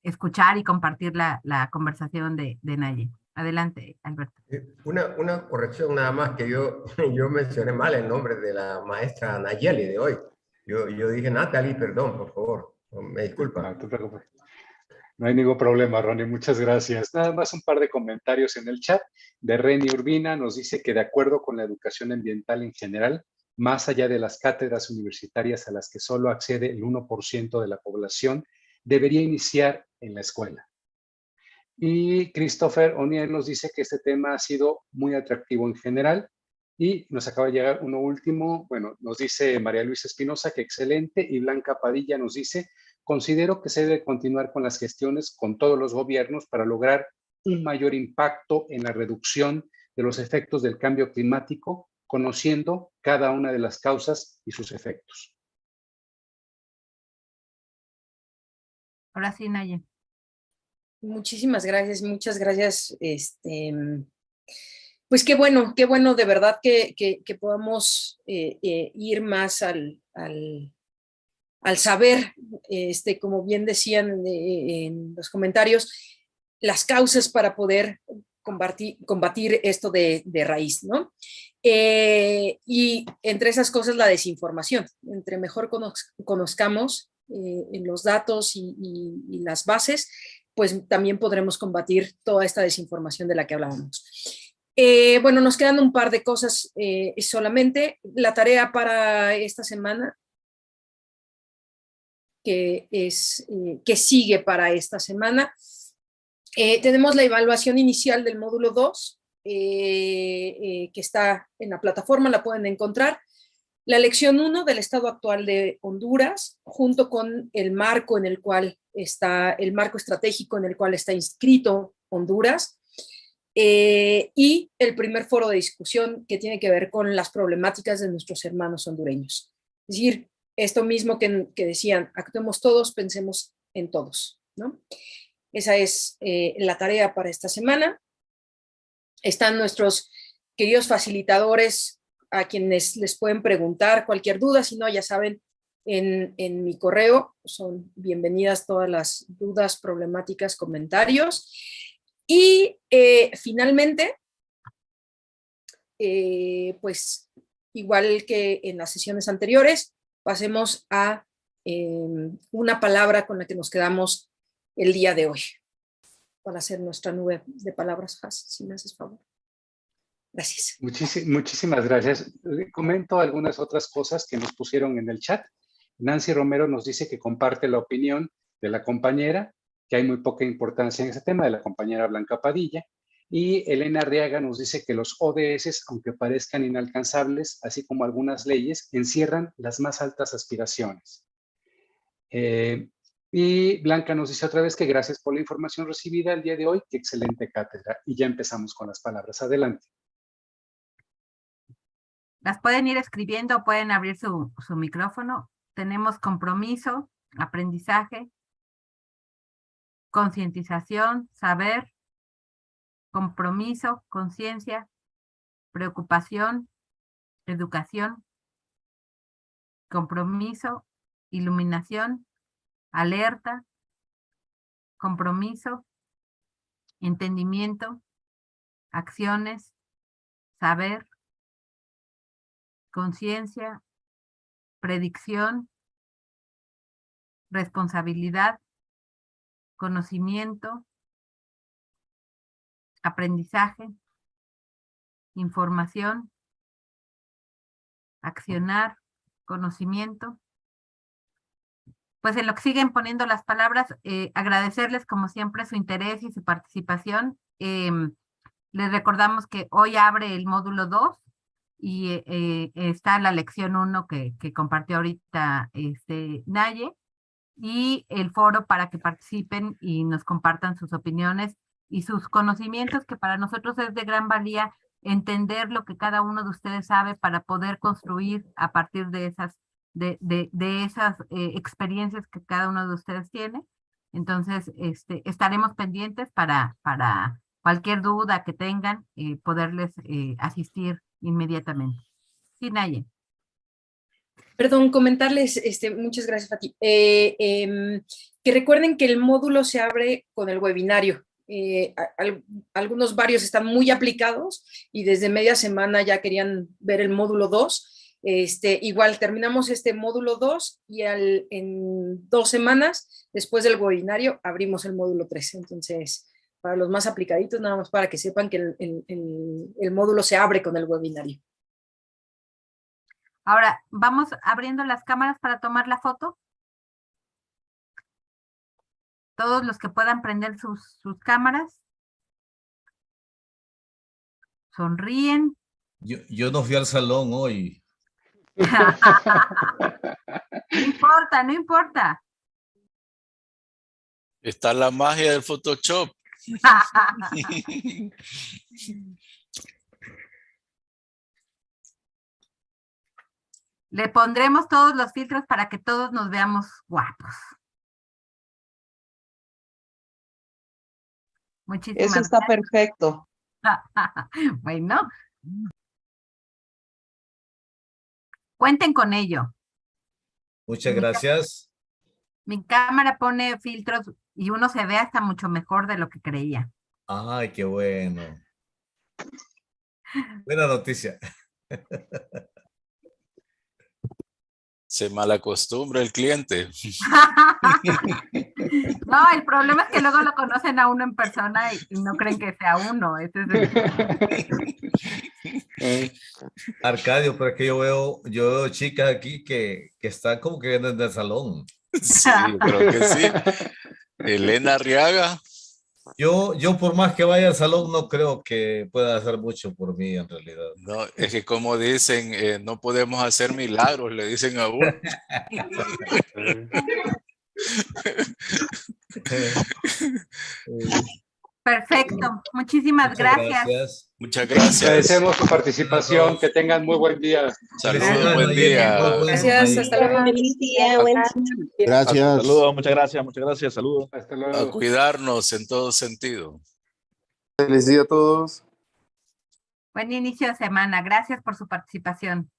escuchar y compartir la conversación de Naye. Adelante, Alberto. Una corrección nada más, que yo mencioné mal el nombre de la maestra Nayeli de hoy. Yo dije Natalie, perdón, por favor. Me disculpa. No te preocupes. No hay ningún problema, Ronnie. Muchas gracias. Nada más un par de comentarios en el chat. De Reni Urbina nos dice que de acuerdo con la educación ambiental en general, más allá de las cátedras universitarias a las que solo accede el 1% de la población, debería iniciar en la escuela. Y Christopher O'Neill nos dice que este tema ha sido muy atractivo en general. Y nos acaba de llegar uno último. Bueno, nos dice María Luisa Espinosa que excelente. Y Blanca Padilla nos dice: considero que se debe continuar con las gestiones con todos los gobiernos para lograr un mayor impacto en la reducción de los efectos del cambio climático, conociendo cada una de las causas y sus efectos. Ahora sí, Naye. Muchísimas gracias, muchas gracias. Pues qué bueno de verdad que podamos ir más al saber, como bien decían en los comentarios, las causas para poder combatir esto de raíz, ¿no? Y entre esas cosas la desinformación. Entre mejor conozcamos en los datos y las bases, pues también podremos combatir toda esta desinformación de la que hablábamos. Bueno, nos quedan un par de cosas solamente. La tarea para esta semana, que sigue para esta semana. Tenemos la evaluación inicial del módulo 2, que está en la plataforma, la pueden encontrar. La lección 1 del estado actual de Honduras, junto con el marco en el cual está, el marco estratégico en el cual está inscrito Honduras, y el primer foro de discusión que tiene que ver con las problemáticas de nuestros hermanos hondureños. Es decir, esto mismo que decían, actuemos todos, pensemos en todos, ¿no? Esa es la tarea para esta semana. Están nuestros queridos facilitadores a quienes les pueden preguntar cualquier duda, si no, ya saben, en mi correo son bienvenidas todas las dudas, problemáticas, comentarios. Y finalmente, pues igual que en las sesiones anteriores, pasemos a una palabra con la que nos quedamos el día de hoy, para hacer nuestra nube de palabras, si me haces favor. Gracias. Muchísimas gracias. Comento algunas otras cosas que nos pusieron en el chat. Nancy Romero nos dice que comparte la opinión de la compañera, que hay muy poca importancia en ese tema, de la compañera Blanca Padilla. Y Elena Arriaga nos dice que los ODS, aunque parezcan inalcanzables, así como algunas leyes, encierran las más altas aspiraciones. Y Blanca nos dice otra vez que gracias por la información recibida el día de hoy, que excelente cátedra. Y ya empezamos con las palabras. Adelante. Las pueden ir escribiendo, pueden abrir su micrófono. Tenemos compromiso aprendizaje, concientización, saber, compromiso, conciencia, preocupación, educación, compromiso, iluminación, alerta, compromiso, entendimiento, acciones, saber, conciencia, predicción, responsabilidad, conocimiento, aprendizaje, información, accionar, conocimiento. Pues en lo que siguen poniendo las palabras, agradecerles como siempre su interés y su participación. Les recordamos que hoy abre el módulo 2 y está la lección 1 que compartió ahorita Naye, y el foro para que participen y nos compartan sus opiniones y sus conocimientos, que para nosotros es de gran valía entender lo que cada uno de ustedes sabe para poder construir a partir de esas experiencias que cada uno de ustedes tiene. Entonces, estaremos pendientes para cualquier duda que tengan, poderles asistir inmediatamente. Sí, Naye. Perdón, comentarles, muchas gracias, Fati, que recuerden que el módulo se abre con el webinario. Algunos varios están muy aplicados y desde media semana ya querían ver el módulo 2. Igual terminamos este módulo 2 y en 2 semanas, después del webinario, abrimos el módulo 3. Entonces, para los más aplicaditos, nada más para que sepan que el módulo se abre con el webinario. Ahora, vamos abriendo las cámaras para tomar la foto. Todos los que puedan prender sus cámaras. Sonríen. Yo no fui al salón hoy. No importa, no importa. Está la magia del Photoshop. Le pondremos todos los filtros para que todos nos veamos guapos. Muchísimas Eso está perfecto. Bueno. Cuenten con ello. Muchas gracias. Mi cámara pone filtros y uno se ve hasta mucho mejor de lo que creía. Ay, qué bueno. Buena noticia. Se malacostumbra el cliente. No, el problema es que luego lo conocen a uno en persona y no creen que sea uno. Ese es Arcadio, pero es que yo veo chicas aquí que están como que vienen del salón. Sí, yo creo que sí. Elena Arriaga. Yo por más que vaya al salón no creo que pueda hacer mucho por mí en realidad. No, es que como dicen, no podemos hacer milagros, le dicen a uno. Perfecto. Muchísimas gracias. Muchas gracias. Agradecemos su participación. Que tengan muy buen día. Saludos, buen día. Gracias, hasta luego. Feliz día, buen día. Gracias. Saludos, muchas gracias, saludos. Hasta A luego. cuidarnos en todo sentido. Feliz día a todos. Buen inicio de semana. Gracias por su participación.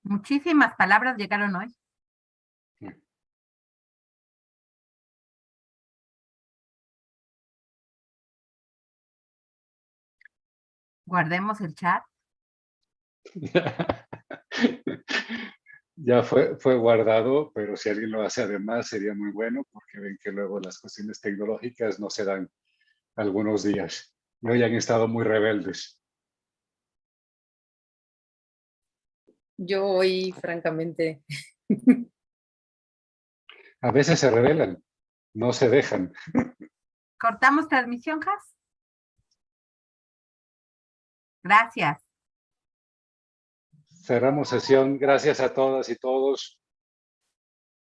Muchísimas palabras llegaron hoy. Guardemos el chat. Ya fue guardado, pero si alguien lo hace además sería muy bueno, porque ven que luego las cuestiones tecnológicas no se dan algunos días. Y hoy han estado muy rebeldes. Yo hoy, francamente. A veces se rebelan, no se dejan. ¿Cortamos transmisión, Has? Gracias. Cerramos sesión. Gracias a todas y todos.